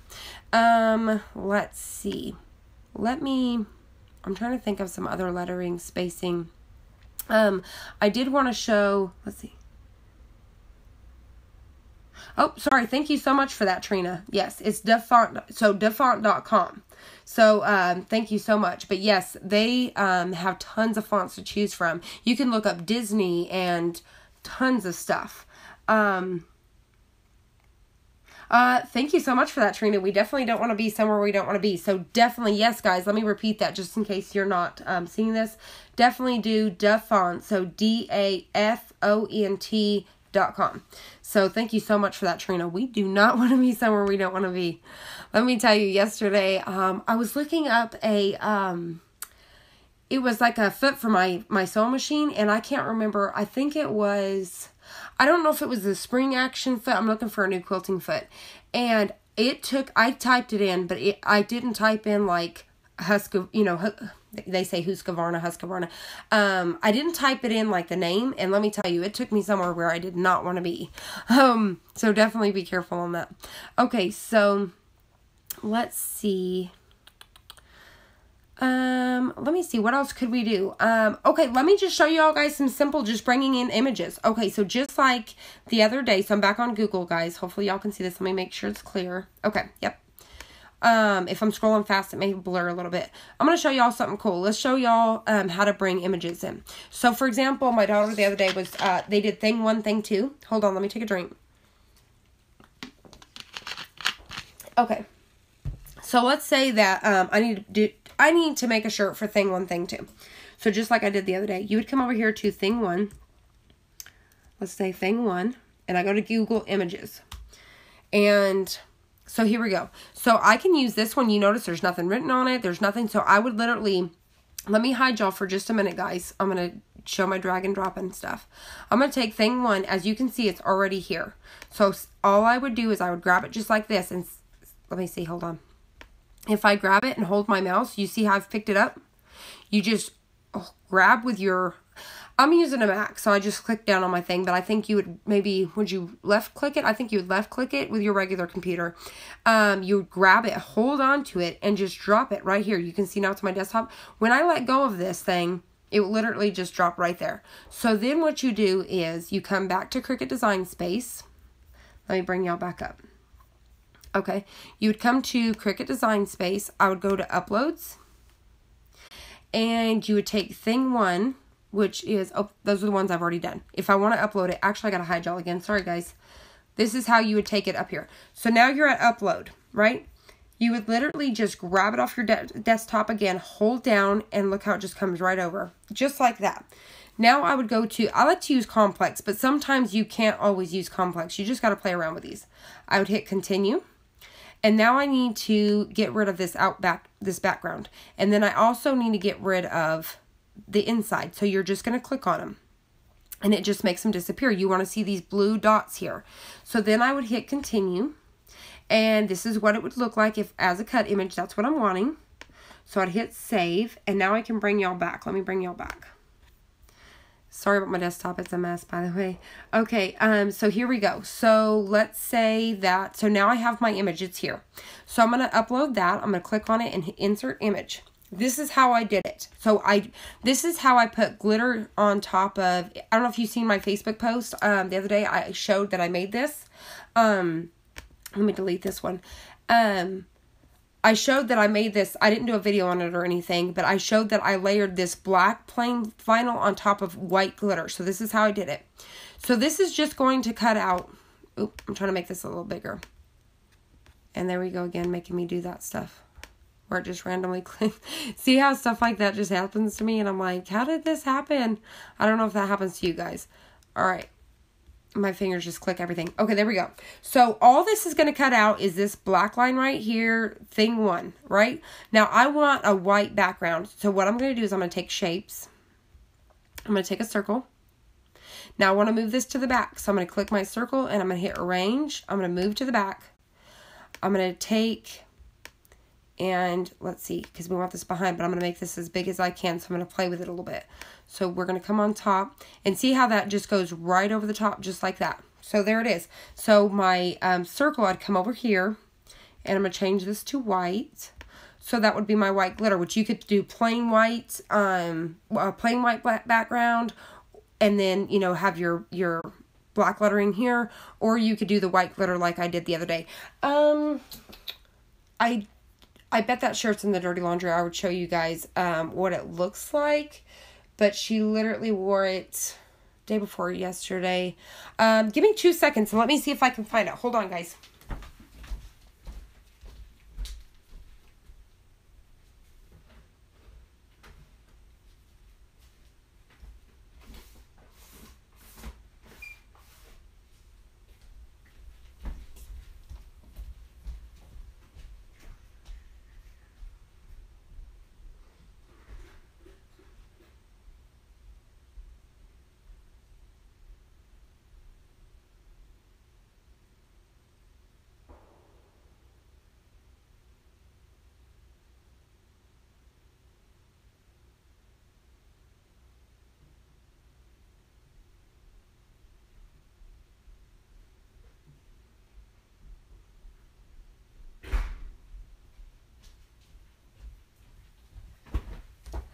Let's see. I'm trying to think of some other lettering, spacing. I did want to show, let's see. Oh, sorry. Thank you so much for that, Trina. Yes, it's DaFont, so DaFont.com. So, thank you so much. But yes, they, have tons of fonts to choose from. You can look up Disney and tons of stuff. Thank you so much for that, Trina. We definitely don't want to be somewhere we don't want to be. So definitely, yes, guys, let me repeat that just in case you're not seeing this. Definitely do DaFont, so DaFont.com. So thank you so much for that, Trina. We do not want to be somewhere we don't want to be. Let me tell you, yesterday, I was looking up it was like a foot for my sewing machine, and I can't remember. I think it was, I don't know if it was the spring action foot. I'm looking for a new quilting foot. And I typed it in, but I didn't type in like they say Husqvarna. I didn't type it in like the name, and let me tell you, it took me somewhere where I did not want to be. So definitely be careful on that. Okay, so let's see. Let me see, what else could we do? Okay, let me just show you all guys some simple, just bringing in images. Okay, so just like the other day, so I'm back on Google, guys. Hopefully y'all can see this. Let me make sure it's clear. Okay, yep. If I'm scrolling fast, it may blur a little bit. I'm going to show y'all something cool. Let's show y'all, how to bring images in. So, for example, my daughter the other day was, they did thing 1, thing 2. Hold on, let me take a drink. Okay. So, let's say that, I need to make a shirt for thing 1, thing 2. So just like I did the other day, you would come over here to thing 1. Let's say thing 1. And I go to Google Images. And so here we go. So I can use this one. You notice there's nothing written on it. There's nothing. So I would literally, let me hide y'all for just a minute, guys. I'm going to show my drag and drop and stuff. I'm going to take thing 1. As you can see, it's already here. So all I would do is I would grab it just like this. And let me see. Hold on. If I grab it and hold my mouse, you see how I've picked it up? You just grab with your, I'm using a Mac, so I just click down on my thing, but I think you would maybe, would you left click it? I think you would left click it with your regular computer. You would grab it, hold on to it, and just drop it right here. You can see now it's my desktop. When I let go of this thing, it will literally just drop right there. So then what you do is you come back to Cricut Design Space. Let me bring y'all back up. Okay, you would come to Cricut Design Space. I would go to Uploads. And you would take thing 1, which is, oh, those are the ones I've already done. If I want to upload it, actually I got to hide y'all again. Sorry, guys. This is how you would take it up here. So now you're at Upload, right? you would literally just grab it off your desktop again, hold down, and look how it just comes right over. Just like that. Now I would go to, I like to use complex, but sometimes you can't always use complex. You just got to play around with these. I would hit continue. And now I need to get rid of this this background. And then I also need to get rid of the inside. So you're just going to click on them. And it just makes them disappear. You want to see these blue dots here. So then I would hit continue. And this is what it would look like if as a cut image. That's what I'm wanting. So I'd hit save. And now I can bring y'all back. Let me bring y'all back. Sorry about my desktop. It's a mess, by the way. Okay, so here we go. So let's say that, so now I have my image. It's here. So I'm going to upload that. I'm going to click on it and hit insert image. This is how I did it. So this is how I put glitter on top of, I don't know if you've seen my Facebook post. The other day I showed that I made this. Let me delete this one. I showed that I made this. I didn't do a video on it or anything, but I showed that I layered this black plain vinyl on top of white glitter. So this is how I did it. So this is just going to cut out. Oop, I'm trying to make this a little bigger. And there we go again, making me do that stuff. Where it just randomly clicks. See how stuff like that just happens to me? And I'm like, how did this happen? I don't know if that happens to you guys. All right. My fingers just click everything. Okay, there we go. So all this is going to cut out is this black line right here, thing 1, right? Now I want a white background. So what I'm going to do is I'm going to take shapes. I'm going to take a circle. Now I want to move this to the back. So I'm going to click my circle and I'm going to hit arrange. I'm going to move to the back. I'm going to take, and let's see, because we want this behind, but I'm going to make this as big as I can. So I'm going to play with it a little bit. So we're going to come on top and see how that just goes right over the top, just like that. So there it is. So my circle, I'd come over here and I'm going to change this to white. So that would be my white glitter, which you could do plain white, plain white background, and then, you know, have your black lettering here, or you could do the white glitter like I did the other day. I bet that shirt's in the dirty laundry. I would show you guys what it looks like. But she literally wore it day before yesterday. Give me 2 seconds and let me see if I can find it. Hold on, guys.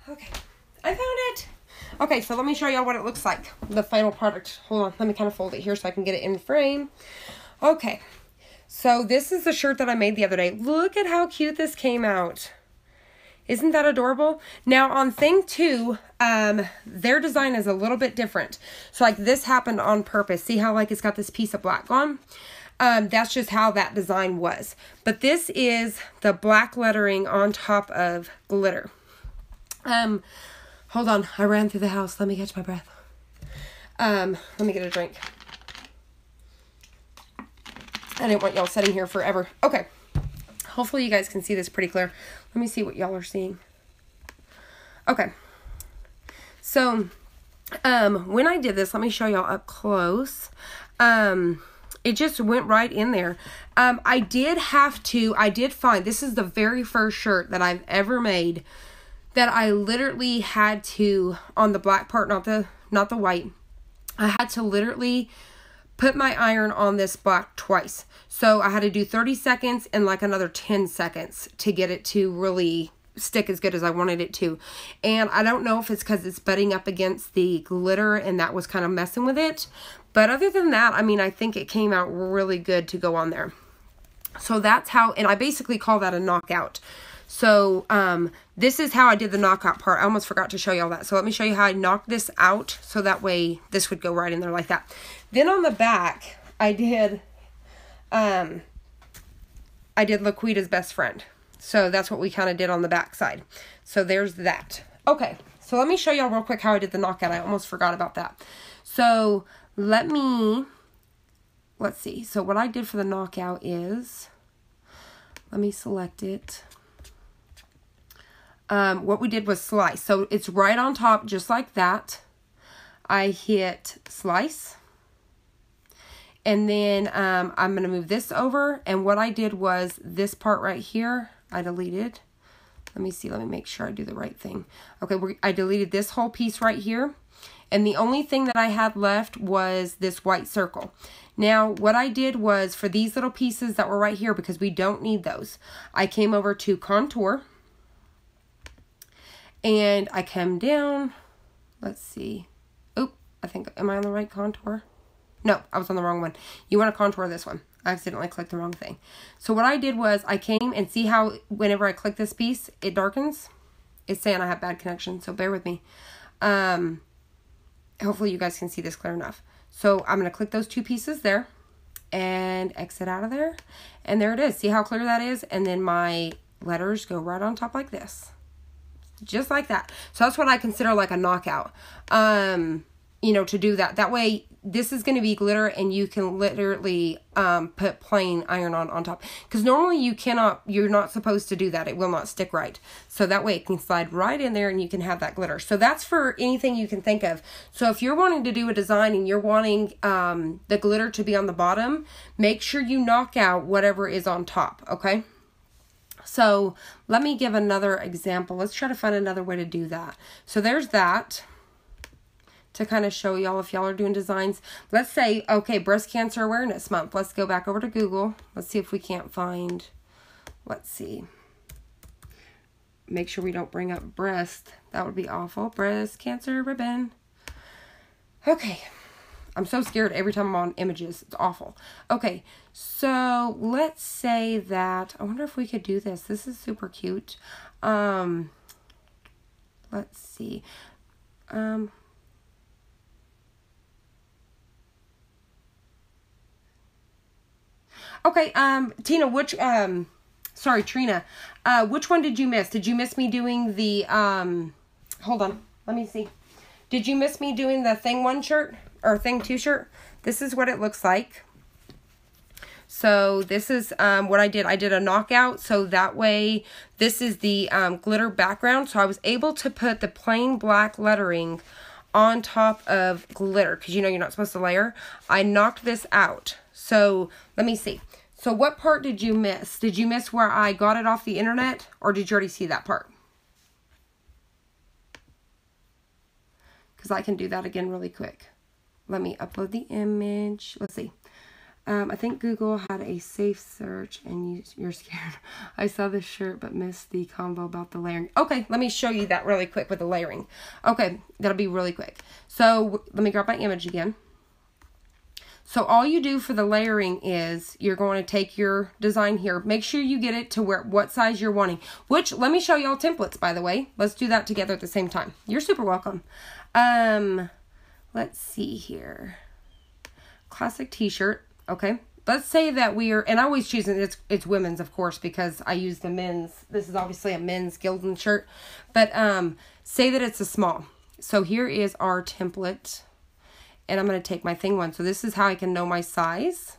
Okay, I found it. Okay, so let me show y'all what it looks like. The final product. Hold on, let me kind of fold it here so I can get it in frame. Okay, so this is the shirt that I made the other day. Look at how cute this came out. Isn't that adorable? Now on thing 2, their design is a little bit different. So like this happened on purpose. See how like it's got this piece of black on? That's just how that design was. But this is the black lettering on top of glitter. Hold on. I ran through the house. Let me catch my breath. Let me get a drink. I didn't want y'all sitting here forever. Okay. Hopefully you guys can see this pretty clear. Let me see what y'all are seeing. Okay. So, when I did this, let me show y'all up close. It just went right in there. I did find, this is the very first shirt that I've ever made that I literally had to, on the black part, not the white, I had to literally put my iron on this black twice. So I had to do 30 seconds and like another 10 seconds to get it to really stick as good as I wanted it to. And I don't know if it's because it's butting up against the glitter and that was kind of messing with it. But other than that, I mean, I think it came out really good to go on there. So that's how, and I basically call that a knockout. So, this is how I did the knockout part. I almost forgot to show y'all that. So let me show you how I knocked this out. So that way this would go right in there like that. Then on the back, I did, I did Laquita's best friend. So that's what we kind of did on the back side. So there's that. Okay, so let me show y'all real quick how I did the knockout. I almost forgot about that. So let's see. So what I did for the knockout is, let me select it. What we did was slice. So it's right on top, just like that. I hit slice. And then I'm going to move this over. And what I did was this part right here, I deleted. Let me see. Let me make sure I do the right thing. Okay, I deleted this whole piece right here. And the only thing that I had left was this white circle. Now, what I did was for these little pieces that were right here, because we don't need those, I came over to contour. And I come down. Let's see. Oh, I think, am I on the right contour? No, I was on the wrong one. You want to contour this one. I accidentally clicked the wrong thing. So what I did was I came and see how whenever I click this piece, it darkens. It's saying I have bad connection, so bear with me. Hopefully you guys can see this clear enough. So I'm going to click those two pieces there and exit out of there. And there it is. See how clear that is? And then my letters go right on top like this. Just like that. So that's what I consider like a knockout. You know, to do that. That way, this is going to be glitter and you can literally put plain iron on top. Because normally you're not supposed to do that. It will not stick right. So that way it can slide right in there and you can have that glitter. So that's for anything you can think of. So if you're wanting to do a design and you're wanting the glitter to be on the bottom, make sure you knock out whatever is on top, okay? So let me give another example. Let's try to find another way to do that. So there's that. To kind of show y'all if y'all are doing designs. Let's say, okay, Breast Cancer Awareness Month. Let's go back over to Google. Let's see if we can't find, let's see. Make sure we don't bring up breast. That would be awful. Breast cancer ribbon. Okay. I'm so scared every time I'm on images. It's awful. Okay, so let's say that, I wonder if we could do this. This is super cute. Let's see. Okay, Tina, Trina, which one did you miss? Did you miss me doing the, hold on, let me see. Did you miss me doing the Thing 1 shirt, or Thing 2 shirt? This is what it looks like. So this is what I did. I did a knockout, so that way, this is the glitter background. So I was able to put the plain black lettering on top of glitter, because you know you're not supposed to layer. I knocked this out. So let me see. So what part did you miss? Did you miss where I got it off the internet, or did you already see that part? Because I can do that again really quick. Let me upload the image. Let's see. I think Google had a safe search and you're scared. I saw this shirt but missed the combo about the layering. Okay, let me show you that really quick with the layering. Okay, that'll be really quick. So let me grab my image again. So all you do for the layering is you're going to take your design here. Make sure you get it to what size you're wanting. Which, let me show y'all templates, by the way. Let's do that together at the same time. You're super welcome. Let's see here. Classic t-shirt. Okay. Let's say that we are, and I always choose it's women's, of course, because I use the men's. This is obviously a men's Gildan shirt. But say that it's a small. So here is our template. And I'm going to take my Thing 1. So this is how I can know my size.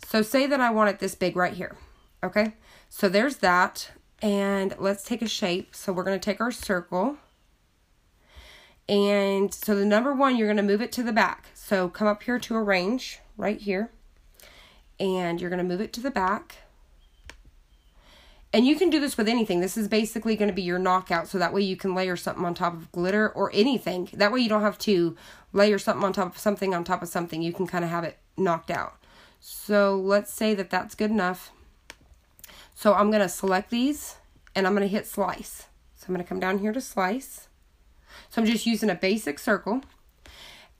So say that I want it this big right here. Okay. So there's that. And let's take a shape. So we're going to take our circle. And so the number 1, you're going to move it to the back. So come up here to arrange right here. And you're going to move it to the back. And you can do this with anything. This is basically going to be your knockout. So that way you can layer something on top of glitter or anything. That way you don't have to layer something on top of something on top of something. You can kind of have it knocked out. So let's say that that's good enough. So I'm going to select these and I'm going to hit slice. So I'm going to come down here to slice. So I'm just using a basic circle.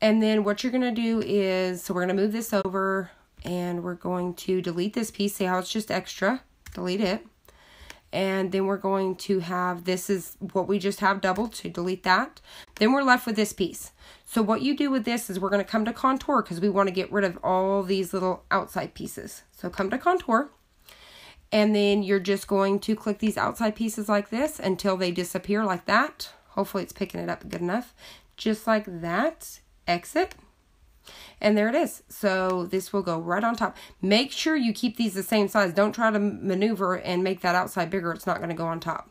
And then what you're going to do is, so we're going to move this over and we're going to delete this piece. See how it's just extra? Delete it. And then we're going to have, this is what we just have doubled, to delete that. Then we're left with this piece. So what you do with this is we're going to come to contour because we want to get rid of all these little outside pieces. So come to contour. And then you're just going to click these outside pieces like this until they disappear like that. Hopefully it's picking it up good enough. Just like that. Exit. And there it is. So this will go right on top. Make sure you keep these the same size. Don't try to maneuver and make that outside bigger. It's not going to go on top.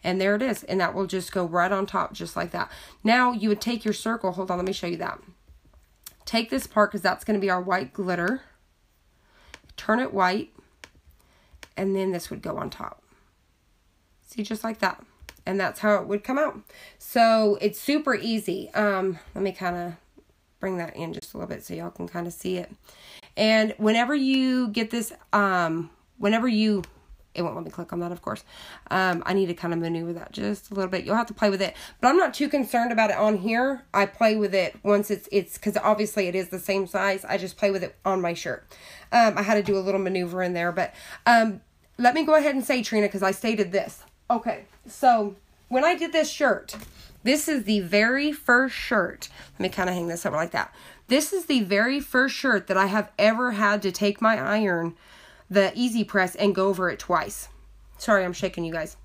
And there it is. And that will just go right on top just like that. Now you would take your circle. Hold on, let me show you that. Take this part because that's going to be our white glitter. Turn it white. And then this would go on top. See, just like that. And that's how it would come out. So it's super easy. Let me kind of bring that in just a little bit so y'all can kind of see it. And whenever you get this, it won't let me click on that, of course. I need to kind of maneuver that just a little bit. You'll have to play with it. But I'm not too concerned about it on here. I play with it once it's because obviously it is the same size. I just play with it on my shirt. I had to do a little maneuver in there. But let me go ahead and say, Trina, because I stated this. Okay, so when I did this shirt, this is the very first shirt. Let me kind of hang this over like that. This is the very first shirt that I have ever had to take my iron, the Easy Press, and go over it twice. Sorry, I'm shaking you guys.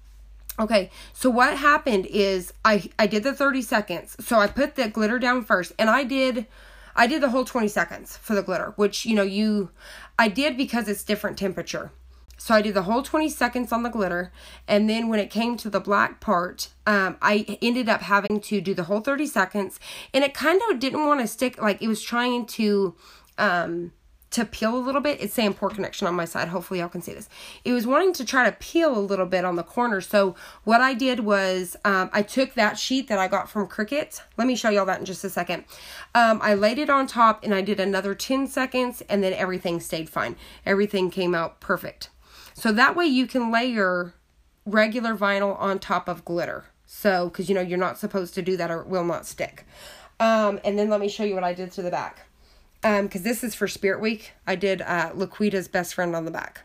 Okay, so what happened is I did the 30 seconds. So I put the glitter down first, and I did the whole 20 seconds for the glitter, which, I did because it's different temperature. So I did the whole 20 seconds on the glitter, and then when it came to the black part, I ended up having to do the whole 30 seconds, and it kind of didn't want to stick, like it was trying to peel a little bit. It's saying poor connection on my side. Hopefully y'all can see this. It was wanting to try to peel a little bit on the corner. So what I did was I took that sheet that I got from Cricut. Let me show y'all that in just a second. I laid it on top, and I did another 10 seconds, and then everything stayed fine. Everything came out perfect. So that way you can layer regular vinyl on top of glitter. So, because you're not supposed to do that or it will not stick. And then let me show you what I did to the back. Because this is for Spirit Week. I did Laquita's best friend on the back.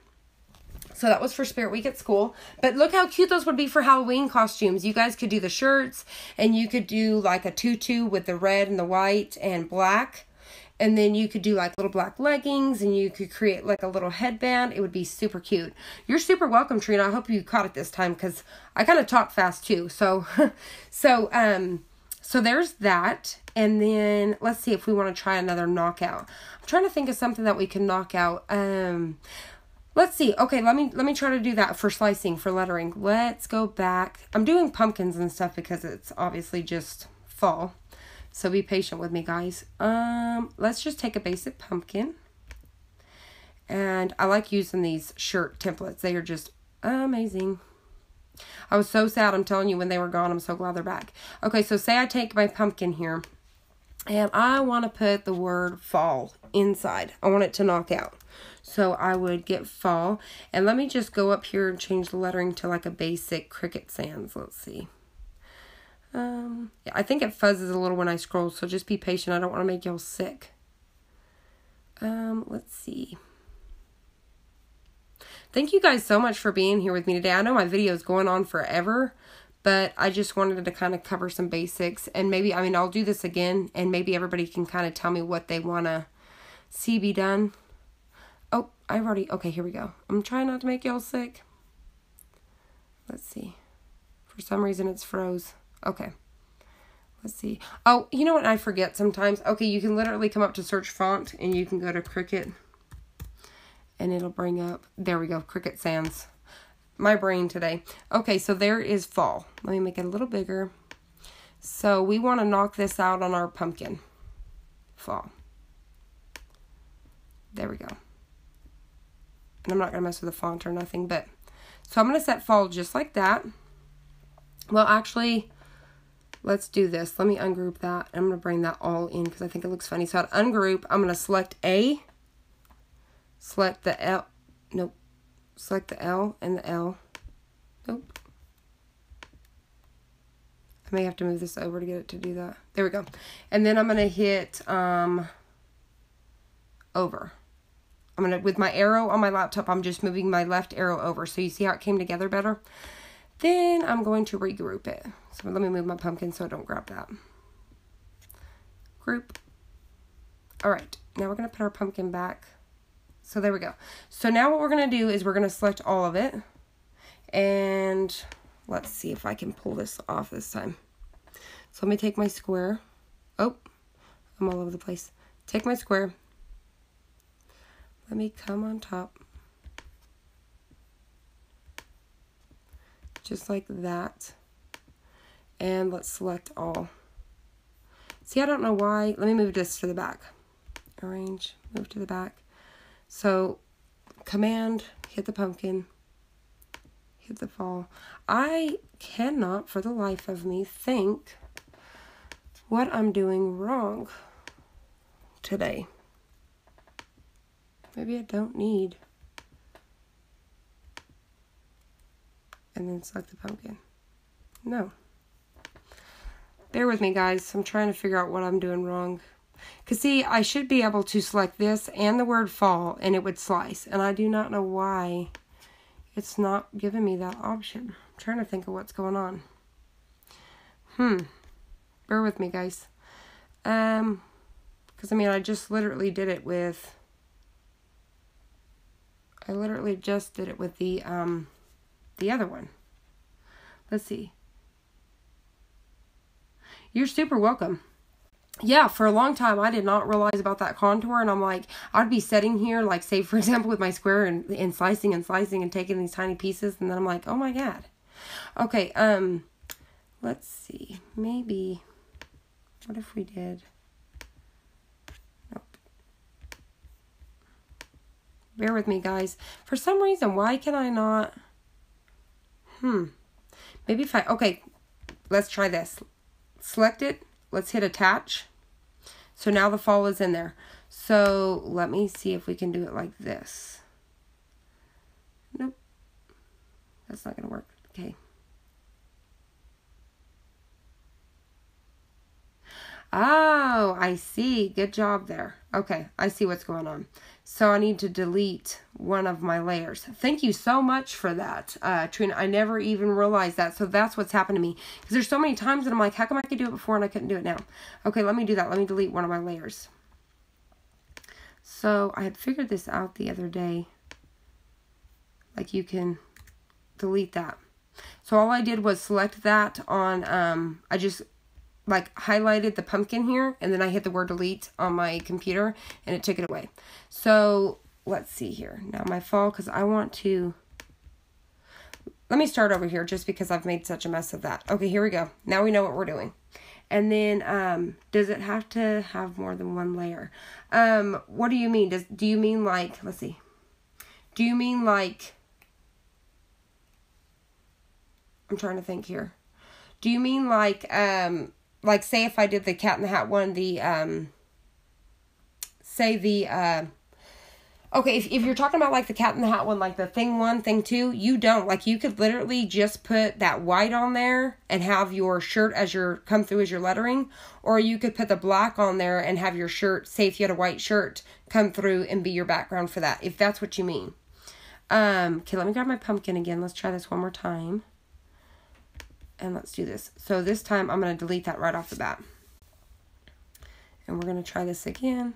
So that was for Spirit Week at school. But look how cute those would be for Halloween costumes. You guys could do the shirts, and you could do like a tutu with the red and the white and black. And then you could do like little black leggings, and you could create like a little headband. It would be super cute. You're super welcome, Trina. I hope you caught it this time because I kind of talk fast too. So there's that. And then let's see if we want to try another knockout. I'm trying to think of something that we can knock out. Let's see. Okay, let me try to do that for slicing, for lettering. Let's go back. I'm doing pumpkins and stuff because it's obviously just fall. So be patient with me, guys. Let's just take a basic pumpkin. And I like using these shirt templates. They are just amazing. I was so sad, I'm telling you, when they were gone. I'm so glad they're back. Okay, so say I take my pumpkin here, and I want to put the word fall inside. I want it to knock out. So I would get fall. And let me just go up here and change the lettering to like a basic Cricut Sans. Let's see. Yeah, I think it fuzzes a little when I scroll, so just be patient. I don't want to make y'all sick. Let's see. Thank you guys so much for being here with me today. I know my video is going on forever, but I just wanted to kind of cover some basics, and maybe, I'll do this again, and maybe everybody can kind of tell me what they want to see be done. Oh, okay, here we go. I'm trying not to make y'all sick. Let's see. For some reason, it's froze. Okay, let's see. Oh, you know what I forget sometimes? Okay, you can literally come up to search font, and you can go to Cricut, and it'll bring up, there we go, Cricut Sans. My brain today. Okay, so there is fall. Let me make it a little bigger. So we want to knock this out on our pumpkin. Fall. There we go. And I'm not going to mess with the font or nothing, but, so I'm going to set fall just like that. Well, actually, let's do this. Let me ungroup that. I'm going to bring that all in because I think it looks funny. So I'd ungroup. I'm going to select A. Select the L. Nope. Select the L and the L. Nope. I may have to move this over to get it to do that. There we go. And then I'm going to hit over. I'm going to, with my arrow on my laptop, I'm just moving my left arrow over. So you see how it came together better? Then I'm going to regroup it. So let me move my pumpkin so I don't grab that. Group. All right. Now we're going to put our pumpkin back So there we go. So now what we're going to do is we're going to select all of it. And let's see if I can pull this off this time. So let me take my square. Oh, I'm all over the place. Take my square. Let me come on top. Just like that. And let's select all. See, I don't know why. Let me move this to the back. Arrange, move to the back. So, Command, hit the pumpkin, hit the fall. I cannot, for the life of me, think what I'm doing wrong today. Maybe I don't need. And then select the pumpkin. No. Bear with me, guys. I'm trying to figure out what I'm doing wrong. Because, see, I should be able to select this and the word fall, and it would slice. And I do not know why it's not giving me that option. I'm trying to think of what's going on. Bear with me, guys. Because, I mean, I just literally did it with... I literally just did it with the other one. Let's see. You're super welcome. Yeah, for a long time, I did not realize about that contour, and I'm like, I'd be sitting here, like, say, for example, with my square and slicing and taking these tiny pieces, and then I'm like, oh my god. Okay, let's see, maybe, what if we did, nope. Bear with me, guys. For some reason, why can I not, maybe if I, okay, let's try this. Select it. Let's hit attach. So now the fall is in there. So let me see if we can do it like this. Nope. That's not going to work. Okay. Oh, I see. Good job there. Okay, I see what's going on. So I need to delete one of my layers. Thank you so much for that, Trina. I never even realized that. So that's what's happened to me. Because there's so many times that I'm like, how come I could do it before and I couldn't do it now? Okay, let me do that. Let me delete one of my layers. So I had figured this out the other day. Like you can delete that. So all I did was select that on, I just like highlighted the pumpkin here, and then I hit the word delete on my computer and it took it away. So let's see here. Now my fall, because I want to, let me start over here just because I've made such a mess of that. Okay, here we go. Now we know what we're doing. And then, does it have to have more than one layer? What do you mean? Do you mean like, let's see. Do you mean like, I'm trying to think here. Do you mean like say if I did the Cat in the Hat one, the, say the, okay, if you're talking about like the Cat in the Hat one, like the thing 1, thing 2, you don't. Like you could literally just put that white on there and have your shirt as your, come through as your lettering. Or you could put the black on there and have your shirt, say if you had a white shirt, come through and be your background for that, if that's what you mean. Okay, let me grab my pumpkin again. Let's try this one more time. And let's do this. So this time I'm going to delete that right off the bat. And we're going to try this again.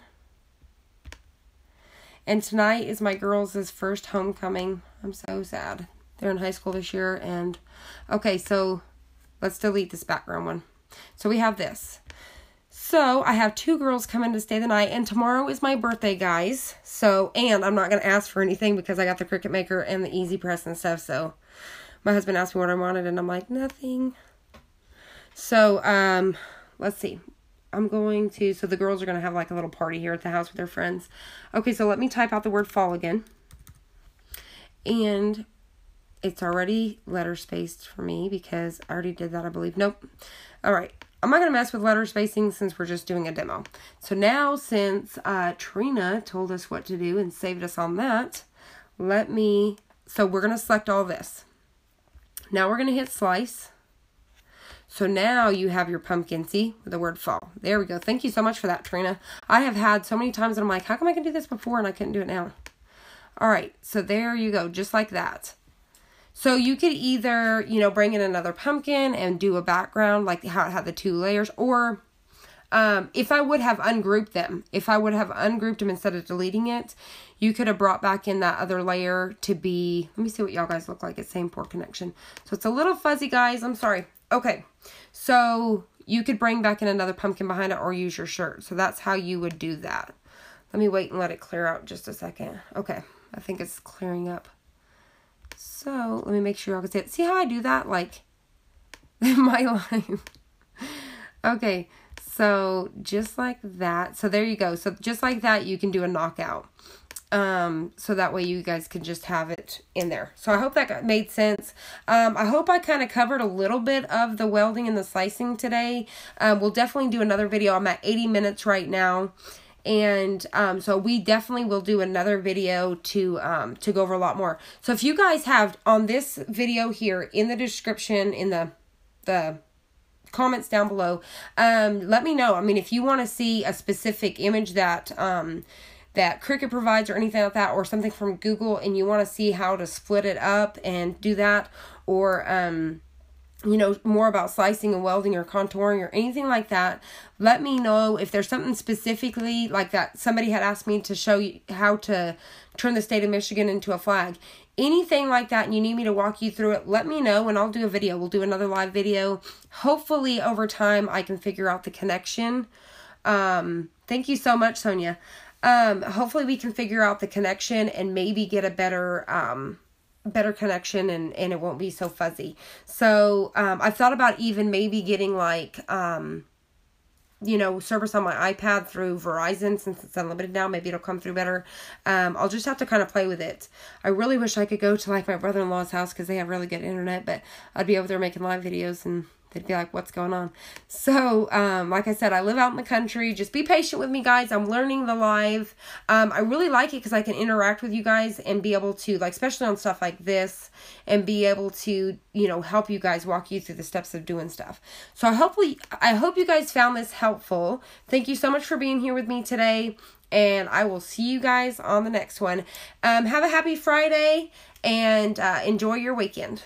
And tonight is my girls' first homecoming. I'm so sad. They're in high school this year. And okay, so let's delete this background one. So we have this. So I have 2 girls coming to stay the night. And tomorrow is my birthday, guys. So, and I'm not going to ask for anything because I got the Cricut Maker and the Easy Press and stuff. So my husband asked me what I wanted, and I'm like, nothing. So, let's see. I'm going to, so the girls are going to have like a little party here at the house with their friends. Okay, so let me type out the word fall again. And it's already letter spaced for me because I already did that, I believe. Nope. All right. I'm not going to mess with letter spacing since we're just doing a demo. So now, since Trina told us what to do and saved us on that, so we're going to select all this. Now we're going to hit slice. So now you have your pumpkin, see, with the word fall. There we go. Thank you so much for that, Trina. I have had so many times that I'm like, how come I can do this before and I couldn't do it now? All right, so there you go, just like that. So you could either, bring in another pumpkin and do a background like how it had the 2 layers, or if I would have ungrouped them, instead of deleting it, you could have brought back in that other layer to be, let me see what y'all guys look like. It's same poor connection. So it's a little fuzzy, guys. I'm sorry. Okay. So you could bring back in another pumpkin behind it or use your shirt. So that's how you would do that. Let me wait and let it clear out just a second. Okay. I think it's clearing up. So let me make sure y'all can see it. See how I do that? Like my line. Okay. So just like that. So there you go. So just like that, you can do a knockout. So that way you guys can just have it in there. So I hope that made sense. I hope I kind of covered a little bit of the welding and the slicing today. We'll definitely do another video. I'm at 80 minutes right now. And so we definitely will do another video to go over a lot more. So if you guys have on this video here in the description, in the comments down below, let me know. I mean, if you want to see a specific image that that Cricut provides or anything like that, or something from Google, and you want to see how to split it up and do that, or you know, more about slicing and welding or contouring or anything like that, let me know. If there's something specifically like that, somebody had asked me to show you how to turn the state of Michigan into a flag, anything like that, and you need me to walk you through it, let me know and I'll do a video. We'll do another live video. Hopefully over time I can figure out the connection. Thank you so much, Sonia. Hopefully we can figure out the connection and maybe get a better connection, and it won't be so fuzzy. So, I've thought about even maybe getting like, you know, service on my iPad through Verizon, since it's unlimited now. Maybe it'll come through better. I'll just have to kind of play with it. I really wish I could go to like my brother-in-law's house because they have really good internet, but I'd be over there making live videos and they'd be like, what's going on? So, like I said, I live out in the country. Just be patient with me, guys. I'm learning the live. I really like it because I can interact with you guys and be able to, like, especially on stuff like this, and be able to, you know, help you guys, walk you through the steps of doing stuff. So I hope you guys found this helpful. Thank you so much for being here with me today, and I will see you guys on the next one. Have a happy Friday, and enjoy your weekend.